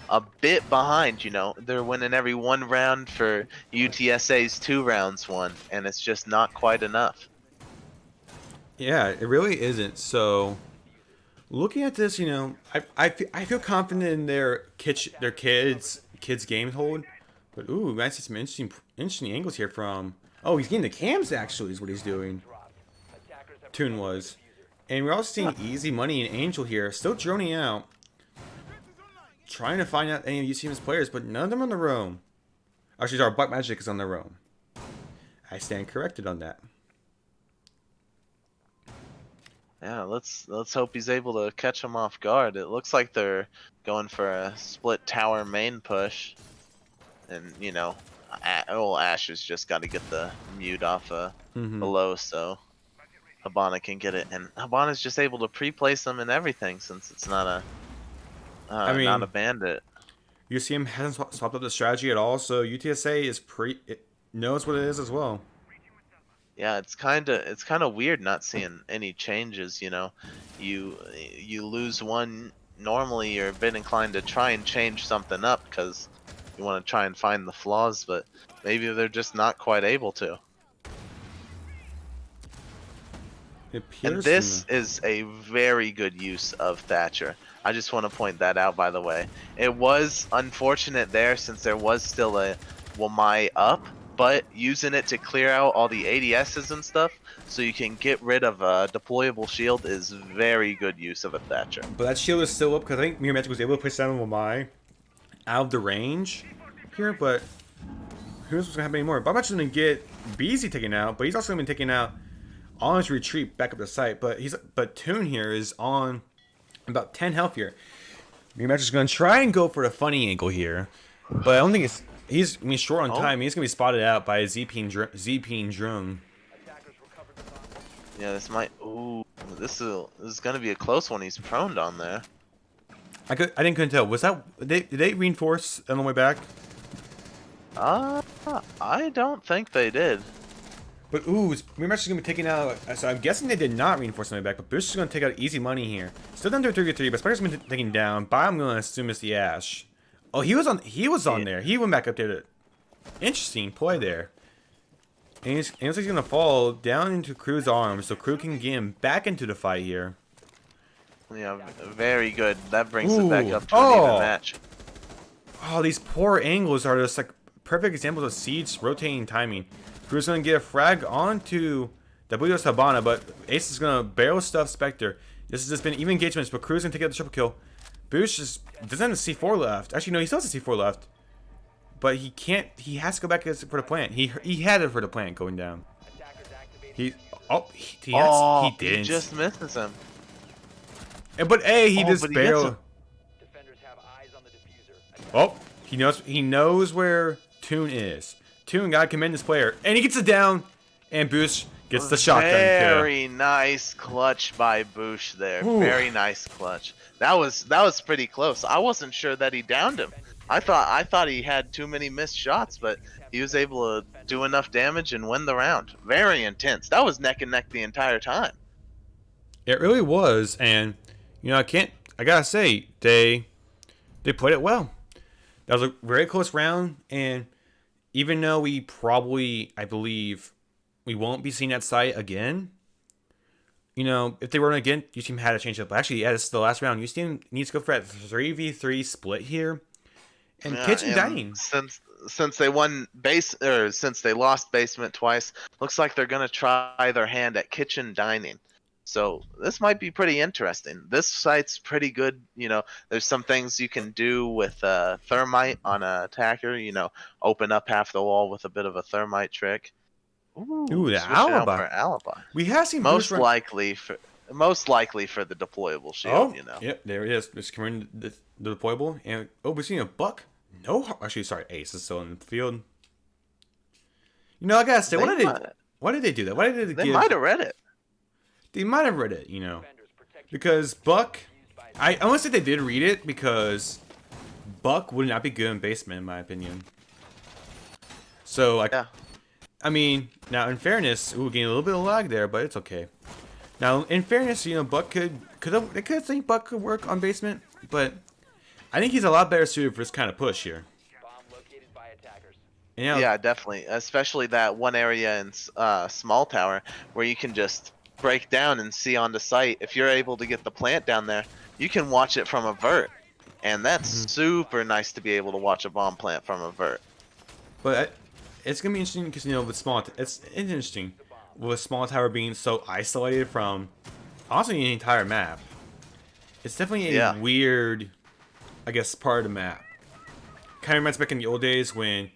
a bit behind. They're winning every one round for UTSA's 2 rounds won, and it's just not quite enough. Yeah, it really isn't. So, looking at this, I feel confident in their kids game hold. But ooh, I see some interesting angles here from. Oh, he's getting the cams actually is what he's doing. Toon was, and we're also seeing Easy Money and Angel here, still droning out, trying to find out any of UCM's players, but none of them on the roam. Actually, our Black Magic is on the roam. I stand corrected on that. Yeah, let's hope he's able to catch him off guard. It looks like they're going for a split tower main push. And, Ash has just got to get the mute off below so Hibana can get it. And Hibana's just able to pre-place them and everything since it's not a bandit. UCM hasn't swapped up the strategy at all, so UTSA knows what it is as well. Yeah, it's kind of weird not seeing any changes. You lose one. Normally, you're a bit inclined to try and change something up because you want to try and find the flaws, but maybe they're just not quite able to. And this is a very good use of Thatcher. I just want to point that out, by the way. It was unfortunate there since there was still a Wamai up, but using it to clear out all the ADSs and stuff so you can get rid of a deployable shield is very good use of a Thatcher. But that shield is still up because I think Miramagic was able to push down Wamai out of the range here, but who knows what's gonna happen anymore. Bob actually gonna get Beezy taken out, but he's also gonna be taken out on his retreat back up the site. But Toon here is on about 10 health here. Miramagic gonna try and go for the funny angle here, but I don't think he's short on time. He's gonna be spotted out by a Z-Peen drone. Yeah, this might. Ooh, this is gonna be a close one. He's prone on there. I couldn't tell. Was that did they reinforce on the way back? I don't think they did. But ooh, we're actually gonna be taking out. So I'm guessing they did not reinforce my back, but Boosh is gonna take out easy money here. Still down to a 3v3, but Spider's gonna be taken down. But I'm gonna assume it's the Ash. Oh, he was on. He was on there. He went back up there. Interesting play there. And it looks like he's gonna fall down into Crew's arms, so Crew can get him back into the fight here. Yeah, very good. That brings it Ooh. back up to an even match. Oh, these poor angles are just like perfect examples of Siege rotating timing. Crew's gonna get a frag onto the Budos Habana, but Ace is gonna barrel stuff Spectre. This has just been even engagements, but Crew's gonna take out the triple kill. Boosh just doesn't have a C4 left. Actually, no, he still has a C4 left. But he can't. He has to go back for the plant. He had it for the plant going down. He didn't. He just misses him. But hey, he just but he gets barely. him. Oh, he knows where Toon is. Toon gotta commend this player, and he gets it down, and Boosh gets the shotgun kill. Very nice clutch by Boosh there. Ooh. Very nice clutch. That was pretty close. I wasn't sure that he downed him. I thought he had too many missed shots, but he was able to do enough damage and win the round. Very intense. That was neck and neck the entire time. It really was, and you know I gotta say they played it well. That was a very close round, and even though we probably, I believe, we won't be seeing that site again. You know, if they were again, UCM had to change it up. But actually, yeah, this is the last round. UCM needs to go for that 3v3 split here. And kitchen dining. Since they won since they lost basement twice, looks like they're gonna try their hand at kitchen dining. So this might be pretty interesting. This site's pretty good. You know, there's some things you can do with thermite on an attacker. You know, open up half the wall with a bit of a thermite trick. Ooh, the switch it out alibi. for alibi. We have seen Most likely for the deployable shield. Oh, You know. Yep, there it is. It's coming the deployable, and we're seeing a buck. No, actually, sorry, Ace is still in the field. You know, I gotta say, why did they do that? Why did They might have read it. They might have read it, you know, because Buck. I want to say they did read it because Buck would not be good in basement, in my opinion. So, like, Yeah. I mean, now in fairness, getting a little bit of lag there, but it's okay. Now, in fairness, you know, Buck they could think Buck could work on basement, but I think he's a lot better suited for this kind of push here. And, you know, Yeah, definitely. Especially that one area in Small Tower where you can just break down and see on the site. If you're able to get the plant down there, you can watch it from a vert. And that's super nice to be able to watch a bomb plant from a vert. But it's gonna be interesting because, you know, with it's interesting with Small Tower being so isolated from honestly the entire map. It's definitely a weird, I guess, part of the map. Kind of reminds back in the old days when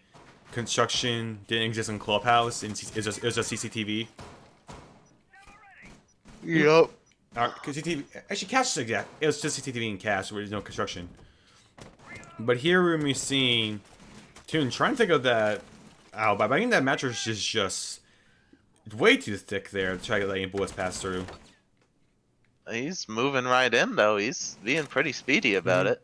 construction didn't exist in Clubhouse and it was just CCTV. Yep. CCTV, actually, Cash is exact. It was just CCTV and Cash where there's no construction. But here we're going to be seeing Toon trying to take out that alibi. But I think that mattress is just way too thick there to try to let any bullets pass through. He's moving right in, though. He's being pretty speedy about it.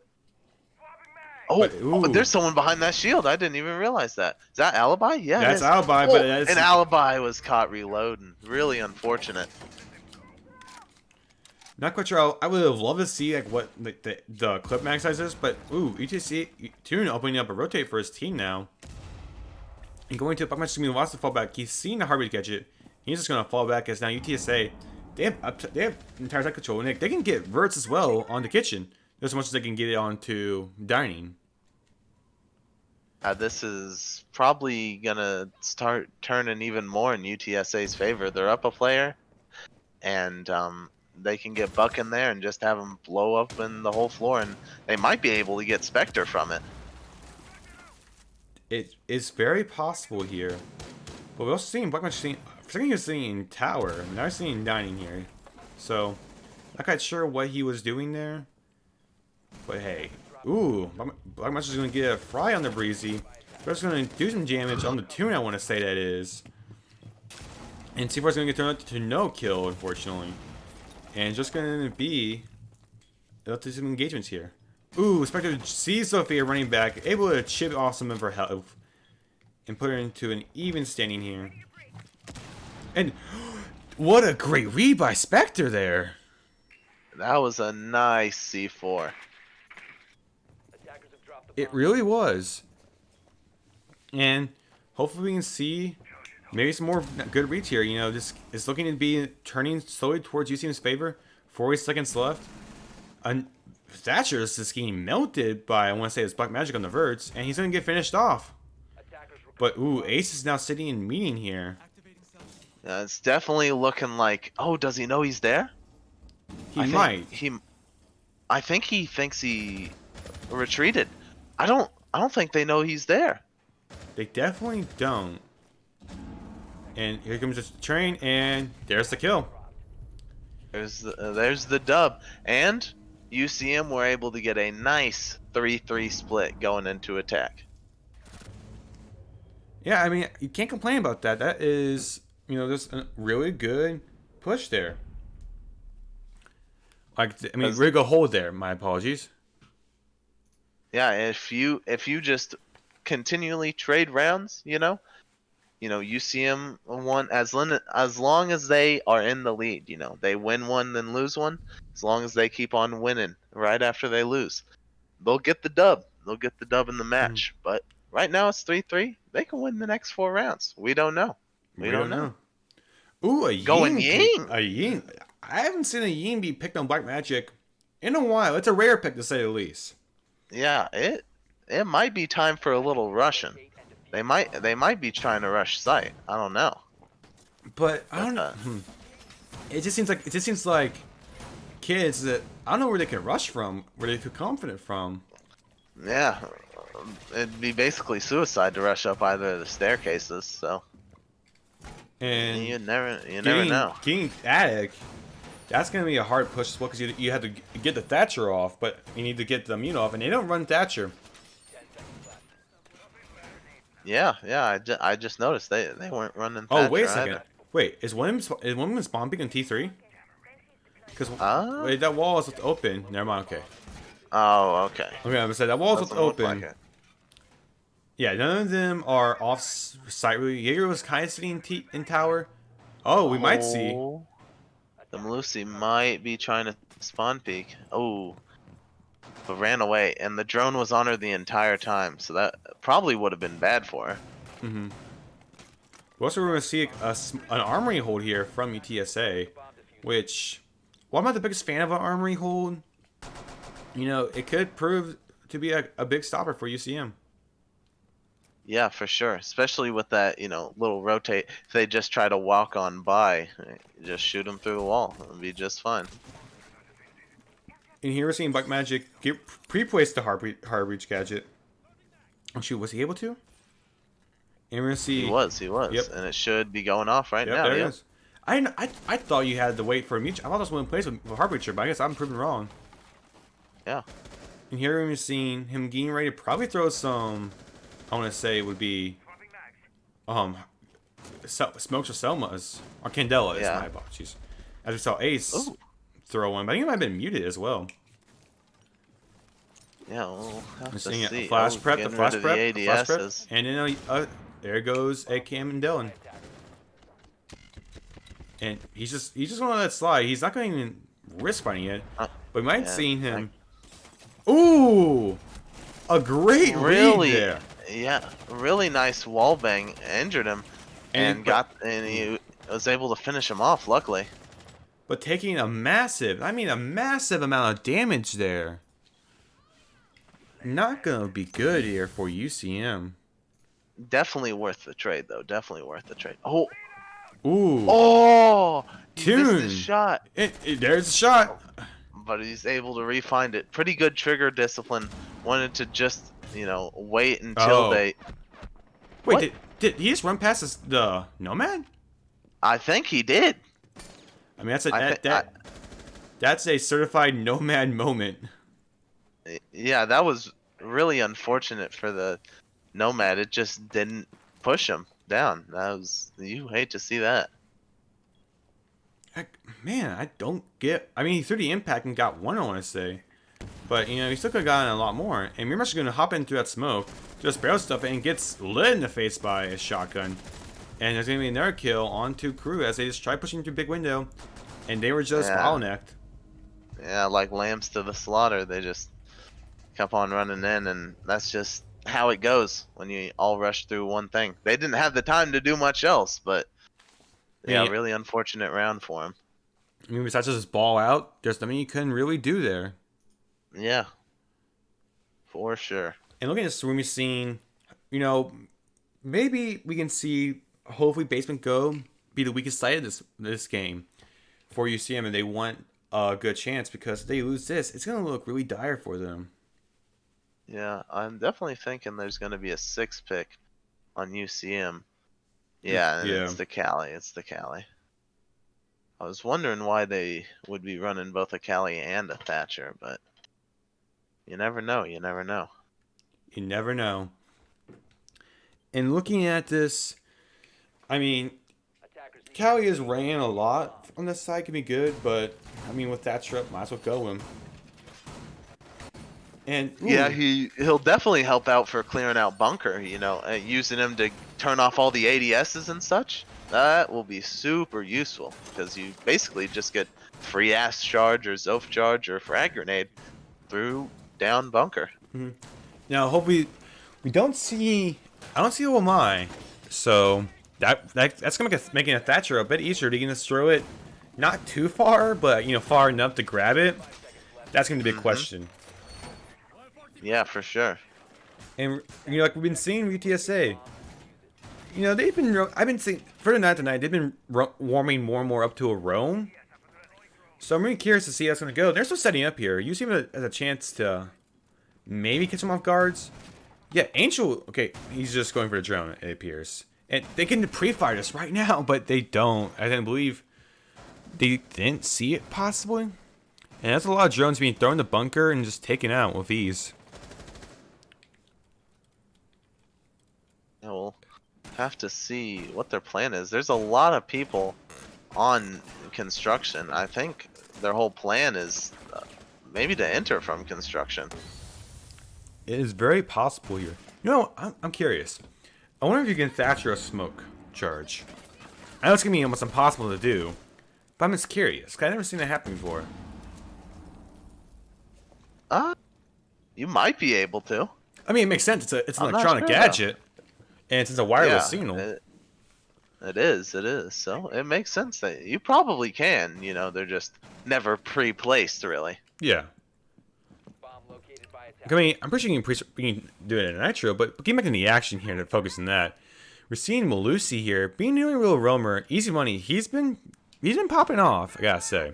Oh, but there's someone behind that shield. I didn't even realize that. Is that Alibi? Yeah, that's Alibi. But an Alibi was caught reloading. Really unfortunate. Not quite sure. I would have loved to see like what the clip max size is, but UTSA Toon opening up a rotate for his team now. And going to a puck match, wants to fall back. He's seen the heartbeat catch it. He's just gonna fall back as now UTSA they have entire side control, and they can get verts as well on the kitchen. Just as much as they can get it onto dining. This is probably gonna start turning even more in UTSA's favor. They're up a player, and they can get Buck in there and just have him blow up in the whole floor, and they might be able to get Spectre from it. It is very possible here, but we're also seeing Black Match. For a second, he was seeing Tower. Now we're seeing dining here, so not quite sure what he was doing there. But hey, Black Match is going to get a fry on the Breezy. First, going to do some damage on the Toon. I want to say that is, and C4 is going to get turned out to no kill, unfortunately. And just going to be up to some engagements here. Spectre sees Sophia running back, able to chip off some of her health and put her into an even standing here. And what a great read by Spectre there. That was a nice C4. It really was. And hopefully we can see maybe some more good reads here. You know, this is looking to be turning slowly towards UCM's favor. 40 seconds left. Thatcher is just getting melted by, I want to say, his Black Magic on the verts, and he's going to get finished off. But, ooh, Ace is now sitting in meeting here. It's definitely looking like, oh, does he know he's there? He might. I think he thinks he retreated. I don't think they know he's there. They definitely don't. And here comes the train, and there's the kill. There's the dub, and UCM were able to get a nice 3-3 split going into attack. Yeah, I mean, you can't complain about that. That is, you know, there's a really good push there. Like, I mean, really good hold there. My apologies. Yeah, if you just continually trade rounds, you know, UCM won as long as they are in the lead. You know, they win one then lose one. As long as they keep on winning right after they lose, they'll get the dub. They'll get the dub in the match. But right now it's 3-3. They can win the next 4 rounds. We don't know. We don't know. Ooh, a Going Ying. A Ying. I haven't seen a Ying be picked on Black Magic in a while. It's a rare pick, to say the least. Yeah, it might be time for a little rushing. They might be trying to rush sight. I don't know. But I don't know. It just seems like kids that I don't know where they can rush from, where they feel confident from. Yeah, it'd be basically suicide to rush up either of the staircases. So, and you never know. Getting Attic, that's gonna be a hard push as well, because you have to get the Thatcher off, but you need to get the immune off, and they don't run Thatcher. Yeah, I just noticed they weren't running. Oh, wait a Thatcher second. either. Wait, is one of them spawn peek in T3? Because wait, that wall is open. Never mind. Okay. Oh, okay. Okay, I'm gonna say that wall is Doesn't look open. like it. Yeah, none of them are off site. Jaeger was kind of sitting in tower. Oh, we might see. The Melusi might be trying to spawn peek. Oh, but ran away, and the drone was on her the entire time, so that probably would have been bad for her. We're also going to see an armory hold here from UTSA, which, while I'm not the biggest fan of an armory hold, you know, it could prove to be a big stopper for UCM. Yeah, for sure. Especially with that, you know, little rotate. If they just try to walk on by, just shoot them through the wall. It'll be just fine. And here we're seeing Black Magic pre-place the hard reach gadget. Oh shoot, was he able to? And we're gonna see. He was. Yep. And it should be going off right now. There Yep. it is. I thought you had to wait for a mutual. I thought this one in place with hard reacher, but I guess I'm proven wrong. Yeah. And here we're seeing him getting ready to probably throw some. I want to say it would be smokes or Selma's or Candela is my apologies. As we saw Ace throw one, but I think it might have been muted as well. Yeah, we'll have to Seeing see. flash prep, the getting flash rid of prep, the the flash prep, ADSs. and then there goes AKM and Dylan. And he's just gonna let it slide. He's not gonna even risk fighting it, but we might see him. Ooh, a great read there. Yeah, really nice wall bang, injured him, and he was able to finish him off. Luckily, but taking a massive amount of damage there. Not gonna be good here for UCM. definitely worth the trade though. Definitely worth the trade. Oh, ooh, he missed his shot. There's a shot. But he's able to re-find it. Pretty good trigger discipline. Wanted to just, you know, wait until they... Wait, did he just run past the Nomad? I think he did. I mean, that's a certified Nomad moment. Yeah, that was really unfortunate for the Nomad. It just didn't push him down. You hate to see that. Man, I don't get... I mean, he threw the impact and got one, I want to say. But, you know, he still could have gotten a lot more. And Mirama's going to hop in through that smoke, just barrel stuff, and gets lit in the face by a shotgun. And there's going to be another kill onto Crew as they just try pushing through big window. And they were just Yeah. bottlenecked. Yeah, like lambs to the slaughter. They just kept on running in, and that's just how it goes when you all rush through one thing. They didn't have the time to do much else, but yeah, Yeah. really unfortunate round for him. I mean, besides just ball out, there's nothing you couldn't really do there. Yeah, for sure. And looking at this roomy scene, maybe we can see, hopefully, Basement Go be the weakest side of this game for UCM, and they want a good chance, because if they lose this, it's going to look really dire for them. Yeah, I'm definitely thinking there's going to be a 6 pick on UCM. Yeah, and Yeah. it's the Cali. It's the Cali. I was wondering why they would be running both a Cali and a Thatcher, but you never know. You never know. You never know. And looking at this, I mean, Cali is ran a lot on this side, can be good, but I mean, with Thatcher up, might as well go him. And Yeah, ooh, he'll definitely help out for clearing out bunker. Using him to turn off all the ADSs and such. That will be super useful, because you basically just get free ass charge or Zof charge or frag grenade through down bunker. now hopefully we don't see. I don't see OMI, so that's gonna make making a Thatcher a bit easier. You can just throw it not too far, but far enough to grab it. That's gonna be a big question. Yeah, for sure. And like we've been seeing with UTSA, they've been. I've been seeing further than that tonight. They've been warming more and more up to a roam. So I'm really curious to see how it's gonna go. They're still setting up here. You see him as a chance to maybe catch him off guards. Yeah, Angel. Okay, he's just going for the drone. It appears, and they can pre-fire this right now, but they don't. I didn't believe they didn't see it possibly. And that's a lot of drones being thrown in the bunker and just taken out with ease. Yeah, we'll have to see what their plan is. There's a lot of people on construction. I think their whole plan is maybe to enter from construction. It is very possible here. I'm curious. I wonder if you can Thatcher a smoke charge. I know it's gonna be almost impossible to do, but I'm just curious. 'Cause I've never seen that happen before. You might be able to. I mean, it makes sense. It's an I'm not electronic sure, gadget, and it's a wireless Yeah, signal. It is. It is. So it makes sense that you probably can. They're just never pre-placed, really. Yeah. I mean, I'm pretty sure you can do it in Nitro, but getting back in the action here to focus on that, we're seeing Malusi here being the only real roamer. Easy money. He's been popping off, I gotta say.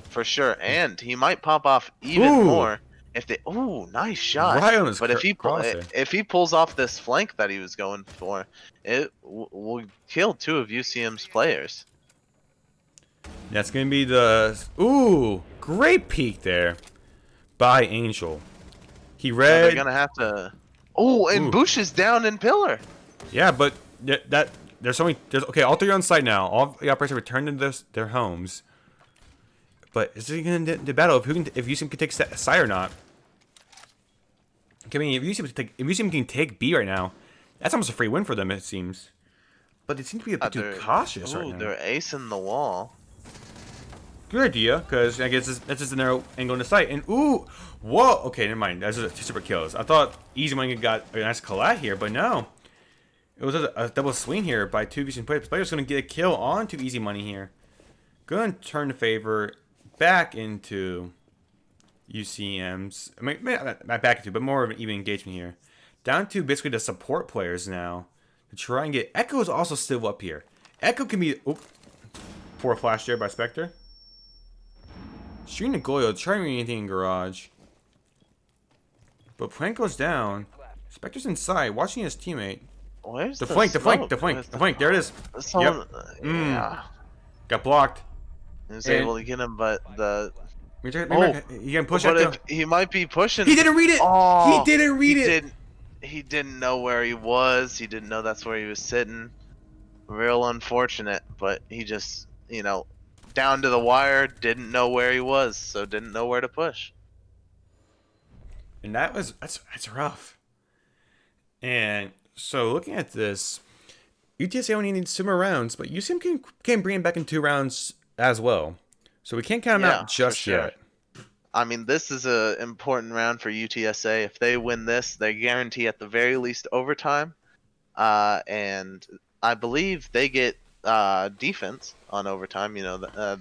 For sure, and he might pop off even Ooh. more if they. Ooh, nice shot! Right on his But if crosshair. if he pulls off this flank that he was going for, it will kill 2 of UCM's players. That's gonna be the great peek there by Angel. He So read. they're gonna have to. Oh, and Ooh. Bush is down in pillar. Yeah, but there's okay. All 3 are on site now. All the operators returned to their homes. But is it gonna the battle if UCM can take side or not? I mean, if UCM can take B right now, that's almost a free win for them. It seems. But they seem to be a bit too cautious right now. They're acing the wall. Good idea, because I guess that's just a narrow angle in the sight. And whoa, okay, never mind. That's just 2 super kills. I thought Easy Money got a nice collide here, but no. It was a double swing here by 2 UCM players. Players going to get a kill onto Easy Money here. Going to turn the favor back into UCM's. I mean, not back into, but more of an even engagement here. Down to basically the support players now to try and get. Echo is also still up here. Echo can be. Poor flash there by Spectre. Shooting the Goyo, trying to read anything in garage. But Plank goes down. Spectre's inside, watching his teammate. Where's The flank. There it is. Someone, Yep. Yeah. Got blocked. He was able to get him, but the. He can push But Echo. he might be pushing. He didn't read it. Oh, He didn't read it. He didn't know where he was. He didn't know that's where he was sitting. Real unfortunate, but he just, down to the wire, didn't know where he was, so didn't know where to push. And that's rough. And so looking at this, UTSA only needs 2 more rounds, but UCM can bring it back in 2 rounds as well. So we can't count them Yeah, out just for sure. yet. I mean, this is a important round for UTSA. If they win this, they guarantee at the very least overtime. And I believe they get defense on overtime.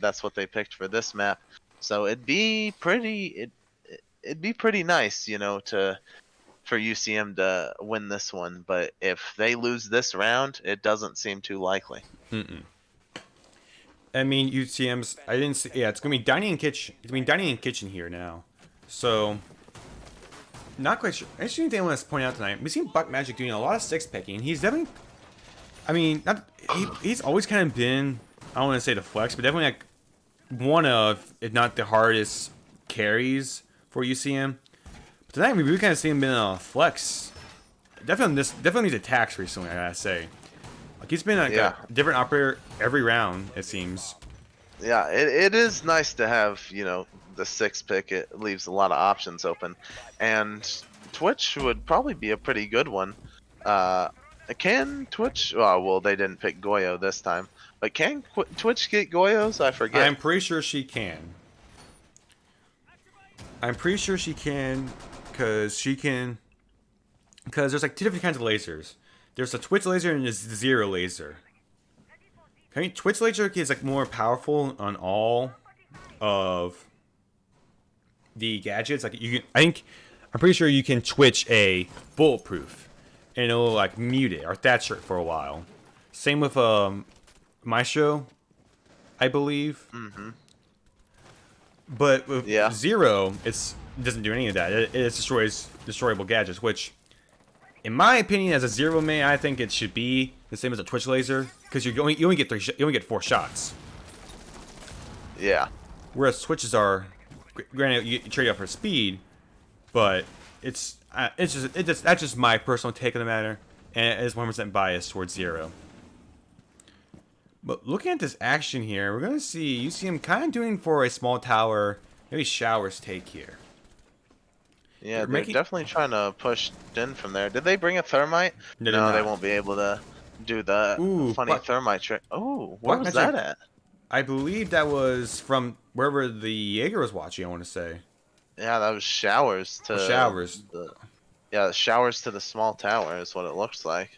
That's what they picked for this map. So it'd be pretty nice, for UCM to win this one. But if they lose this round, it doesn't seem too likely. I mean, UCM's. I didn't see. Yeah, it's gonna be dining and kitchen. It's gonna be dining and kitchen here now. So, not quite sure. Interesting thing I want to point out tonight. We've seen Buck Magic doing a lot of 6 picking. He's definitely. I mean, he's always kind of been. I don't want to say the flex, but definitely like one of, if not the hardest carries for UCM. But tonight we really kind of see him being a flex. Definitely these attacks recently. I gotta say. Like he's been a different operator every round, it seems. Yeah, it is nice to have, the 6 pick. It leaves a lot of options open. And Twitch would probably be a pretty good one. Can Twitch... Oh, well, they didn't pick Goyo this time. But can Twitch get Goyos? I forget. I'm pretty sure she can. Because there's like 2 different kinds of lasers. There's a Twitch laser and a Zero laser. I mean, Twitch laser is like more powerful on all of the gadgets. Like I'm pretty sure you can Twitch a bulletproof, and it'll like mute it or thatch it for a while. Same with Maestro, I believe. But with Zero, it doesn't do any of that. It destroys destroyable gadgets, which, in my opinion, as a Zero main, I think it should be the same as a Twitch laser, because you only get 4 shots. Yeah. Whereas Twitches are, granted, you trade out for speed, but that's just my personal take on the matter, and it is 100% biased towards Zero. But looking at this action here, we're gonna see UCM kind of doing for a small tower, maybe Showers take here. Yeah, they're definitely trying to push in from there. Did they bring a thermite? No, they won't be able to do the funny thermite trick. Oh, where was that at? I believe that was from wherever the Jaeger was watching, I want to say. Yeah, that was Showers to... Showers. Showers to the small tower is what it looks like.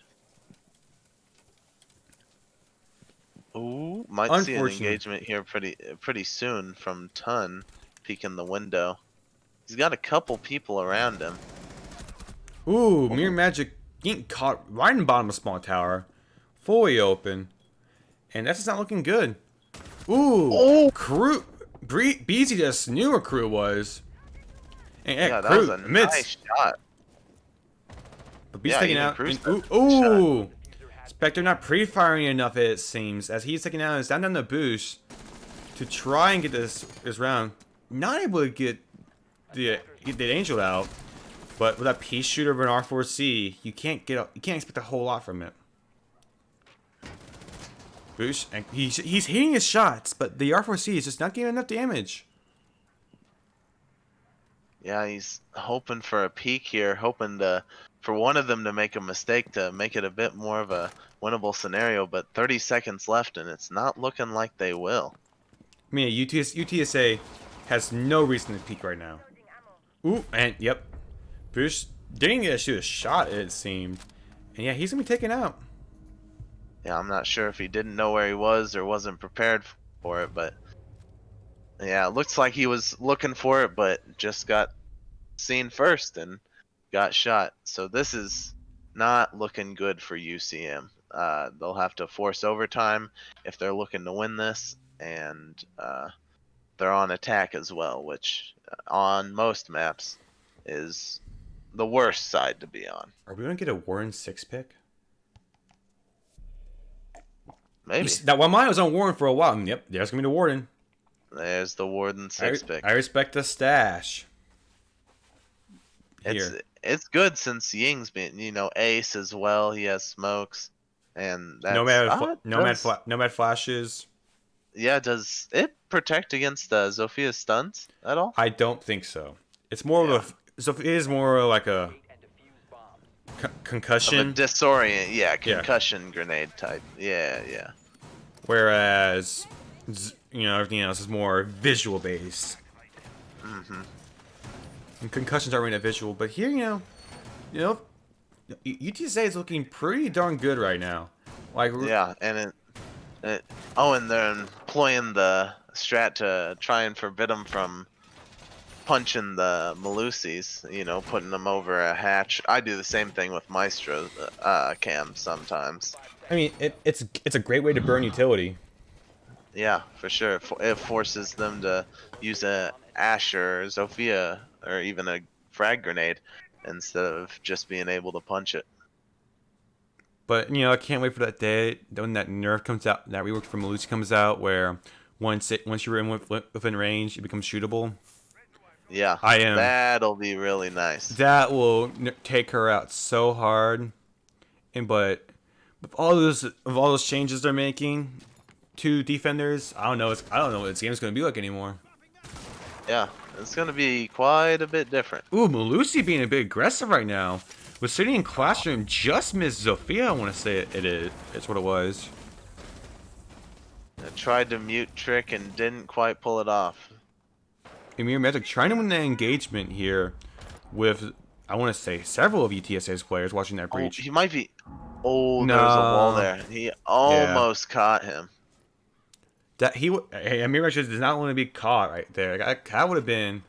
Ooh, might see an engagement here pretty soon from Ton peeking the window. He's got a couple people around him. Ooh, Mirror Magic getting caught right in the bottom of small tower. Fully open. And that's just not looking good. Ooh, Crew. Beezy just knew where Crew was. And yeah, that Crew was a nice shot. But Beezy's taking out. Ooh. Spectre not pre-firing enough, it seems, as he's taking out his down the boost to try and get this round. Not able to get the Angel out, but with that Peace Shooter of an R4C, you can't expect a whole lot from it. Boost, and he's hitting his shots, but the R4C is just not getting enough damage. Yeah, he's hoping for a peek here, hoping for one of them to make a mistake to make it a bit more of a winnable scenario, but 30 seconds left and it's not looking like they will. I mean, UTSA has no reason to peek right now. Ooh, and yep. Boost didn't get to shoot a shot, it seemed. And yeah, he's going to be taken out. Yeah, I'm not sure if he didn't know where he was or wasn't prepared for it, but yeah, it looks like he was looking for it, but just got seen first and got shot. So this is not looking good for UCM. They'll have to force overtime if they're looking to win this, and they're on attack as well, which on most maps is the worst side to be on. Are we going to get a Warren 6 pick? Maybe. That one mine was on Warren for a while. And yep, there's going to be the Warden. There's the Warden 6 pick. I respect the stash. It's good since Ying's been, ace as well. He has smokes, and that's, Nomad flashes. Yeah, does it protect against Zophia's stuns at all? I don't think so. It's more of it is more like a concussion. disorient, concussion grenade type. Yeah. Whereas, everything else is more visual based. And concussions aren't really that visual, but here, UTSA is looking pretty darn good right now. Like, Yeah, and and they're employing the strat to try and forbid them from punching the Malusis, putting them over a hatch. I do the same thing with Maestro cam sometimes. I mean, it's a great way to burn utility. Yeah, for sure. It forces them to use a Asher, Zofia, or even a frag grenade instead of just being able to punch it. But I can't wait for that day when that nerf comes out, that rework from Malusi comes out, where once you're within range, it becomes shootable. Yeah, that'll be really nice. That will take her out so hard, but with all those changes they're making to defenders, I don't know what this game's gonna be like anymore. Yeah, it's gonna be quite a bit different. Ooh, Malusi being a bit aggressive right now. Was sitting in classroom, just missed Zofia. I want to say it is. It's what it was. I tried to mute trick and didn't quite pull it off. Emir Magic trying to win the engagement here with, I want to say, several of UTSA's players watching that breach. He might be. Oh, No. there's a wall there. He almost caught him. Emir Magic does not want to be caught right there. That would have been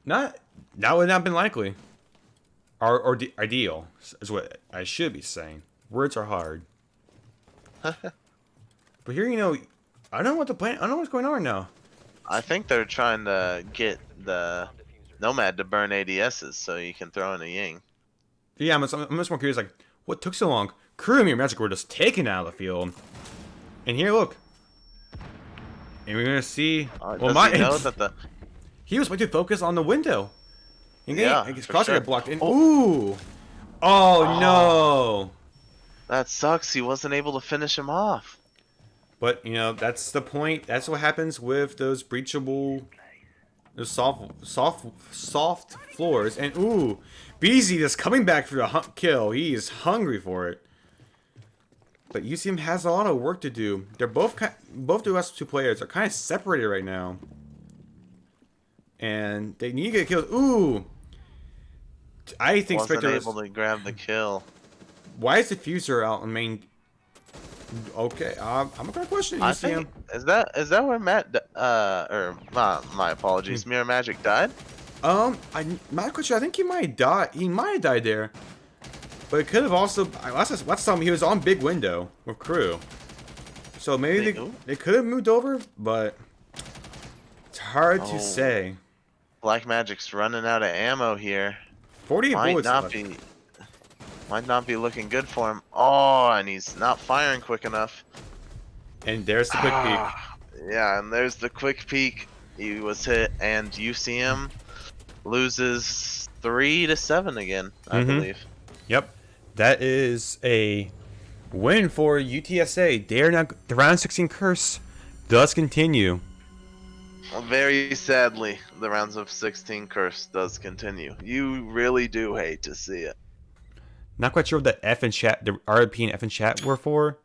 that would not have been likely. Or ideal is what I should be saying. Words are hard. But here, I don't know what the plan. I don't know what's going on right now. I think they're trying to get the Nomad to burn ADSs so you can throw in a Ying. Yeah, I'm just more curious. Like, what took so long? Crew and Magic were just taken out of the field, and here, look. And we're gonna see. He was way too focused on the window. His crosshair got blocked in. Ooh! Oh no! That sucks. He wasn't able to finish him off. But that's the point. That's what happens with those breachable, those soft floors. And ooh, BZ just coming back for the kill. He is hungry for it. But UCM has a lot of work to do. They're both the last two players are kind of separated right now, and they need to get killed. Ooh. I think wasn't Spectre able to grab the kill. Why is the Diffuser out on main? Okay, I'm gonna question UCM. I think, is that where Matt my apologies, Mirror Magic died? I'm not quite sure. I think he might have died. He might have died there, but it could have also. Last time he was on big window with crew, so maybe they could have moved over, but it's hard to say. Black Magic's running out of ammo here. 48 bullets left. Might not be looking good for him. Oh, and he's not firing quick enough. And there's the quick peek. Yeah, and there's the quick peek. He was hit, and UCM loses 3-7 again, I believe. Yep, that is a win for UTSA. The round 16 curse does continue. Very sadly, the rounds of 16 curse does continue. You really do hate to see it. Not quite sure what the RP and F in chat were for,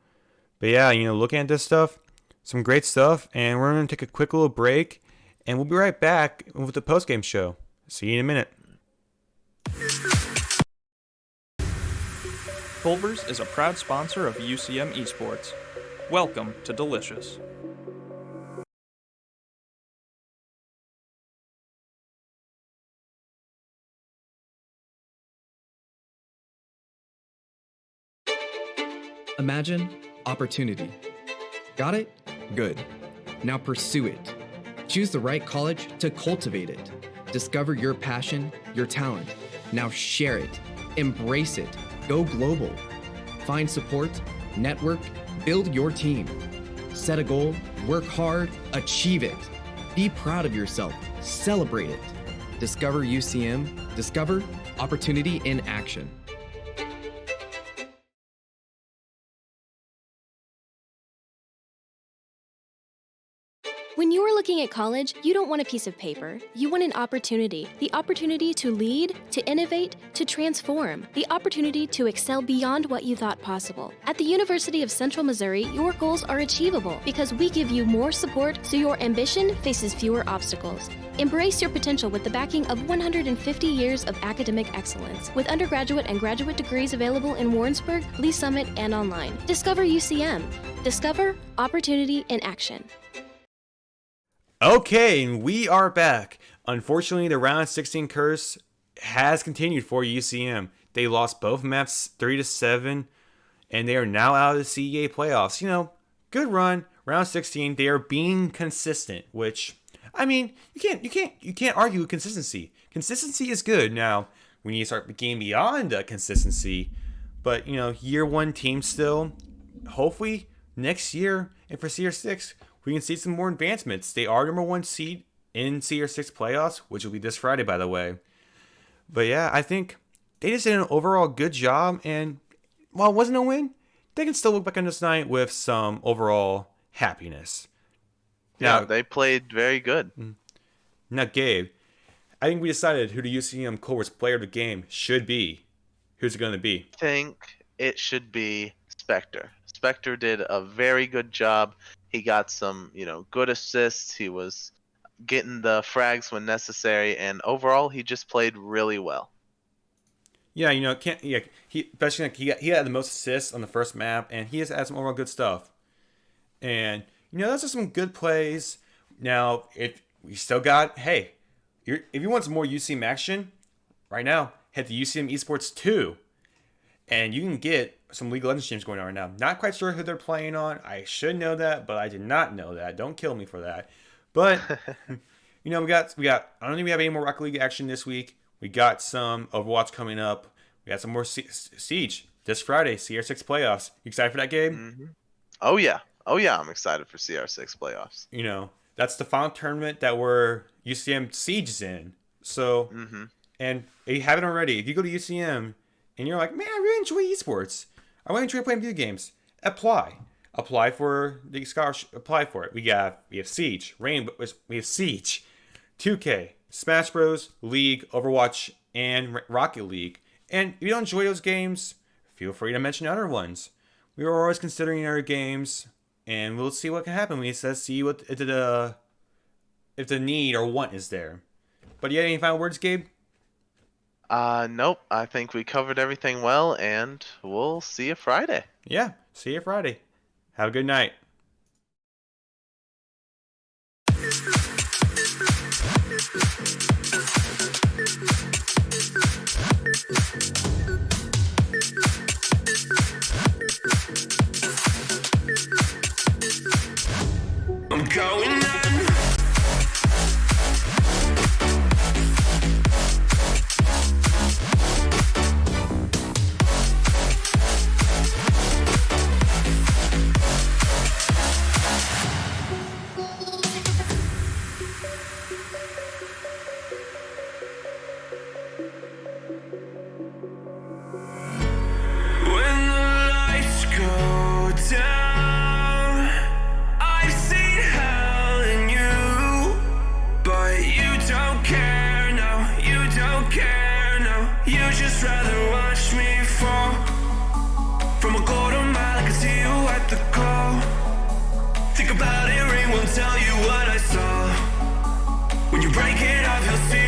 but yeah, looking at this stuff, some great stuff, and we're gonna take a quick little break, and we'll be right back with the post game show. See you in a minute. Pulvers is a proud sponsor of UCM Esports. Welcome to Delicious. Imagine opportunity. Got it? Good. Now pursue it. Choose the right college to cultivate it. Discover your passion, your talent. Now share it. Embrace it. Go global. Find support, network, build your team. Set a goal, work hard, achieve it. Be proud of yourself. Celebrate it. Discover UCM. Discover opportunity in action. When you are looking at college, you don't want a piece of paper. You want an opportunity. The opportunity to lead, to innovate, to transform. The opportunity to excel beyond what you thought possible. At the University of Central Missouri, your goals are achievable because we give you more support so your ambition faces fewer obstacles. Embrace your potential with the backing of 150 years of academic excellence, with undergraduate and graduate degrees available in Warrensburg, Lee Summit, and online. Discover UCM. Discover opportunity in action. Okay, and we are back. Unfortunately, the round of 16 curse has continued for UCM. They lost both maps 3-7, and they are now out of the CEA playoffs. You know, good run. Round 16, they are being consistent, which, I mean, you can't argue with consistency. Consistency is good. Now, we need to start getting beyond consistency, but you know, year one team still. Hopefully, next year and for CR6, we can see some more advancements. They are number 1 seed in CR6 playoffs, which will be this Friday, by the way. But yeah, I think they just did an overall good job, and while it wasn't a win, they can still look back on this night with some overall happiness. Yeah, Now, they played very good. now, Gabe, I think we decided who the UCM Culver's player of the game should be. Who's it going to be? I think it should be Spectre. Spectre did a very good job. He got some, good assists. He was getting the frags when necessary, and overall, he just played really well. Yeah, he especially he had the most assists on the first map, and he has had some overall good stuff. And those are some good plays. Now, if we still got, if you want some more UCM action, right now head to UCM Esports 2, and you can get some League of Legends games going on right now. Not quite sure who they're playing on. I should know that, but I did not know that. Don't kill me for that. But we got. I don't think we have any more Rocket League action this week. We got some Overwatch coming up. We got some more Siege this Friday. CR6 playoffs. You excited for that, Gabe? Mm-hmm. Oh yeah, I'm excited for CR6 playoffs. That's the final tournament that UCM Siege is in. So, and if you haven't already, if you go to UCM and you're like, man, I really enjoy esports. I really enjoy playing video games. Apply for the scholarship. Apply for it. We have Siege, we have Siege, 2K, Smash Bros, League, Overwatch, and Rocket League. And if you don't enjoy those games, feel free to mention other ones. We are always considering other games, and we'll see what can happen when he says see what if the need or want is there. But you have any final words, Gabe? Nope. I think we covered everything well, and we'll see you Friday. Yeah, see you Friday. Have a good night. I'm going on. When the lights go down, I've seen hell in you, but you don't care, no, you don't care, no. You just rather watch me fall from a quarter mile. I can see you at the call. Think about it, ring won't tell you what I saw. When you break it off, you'll see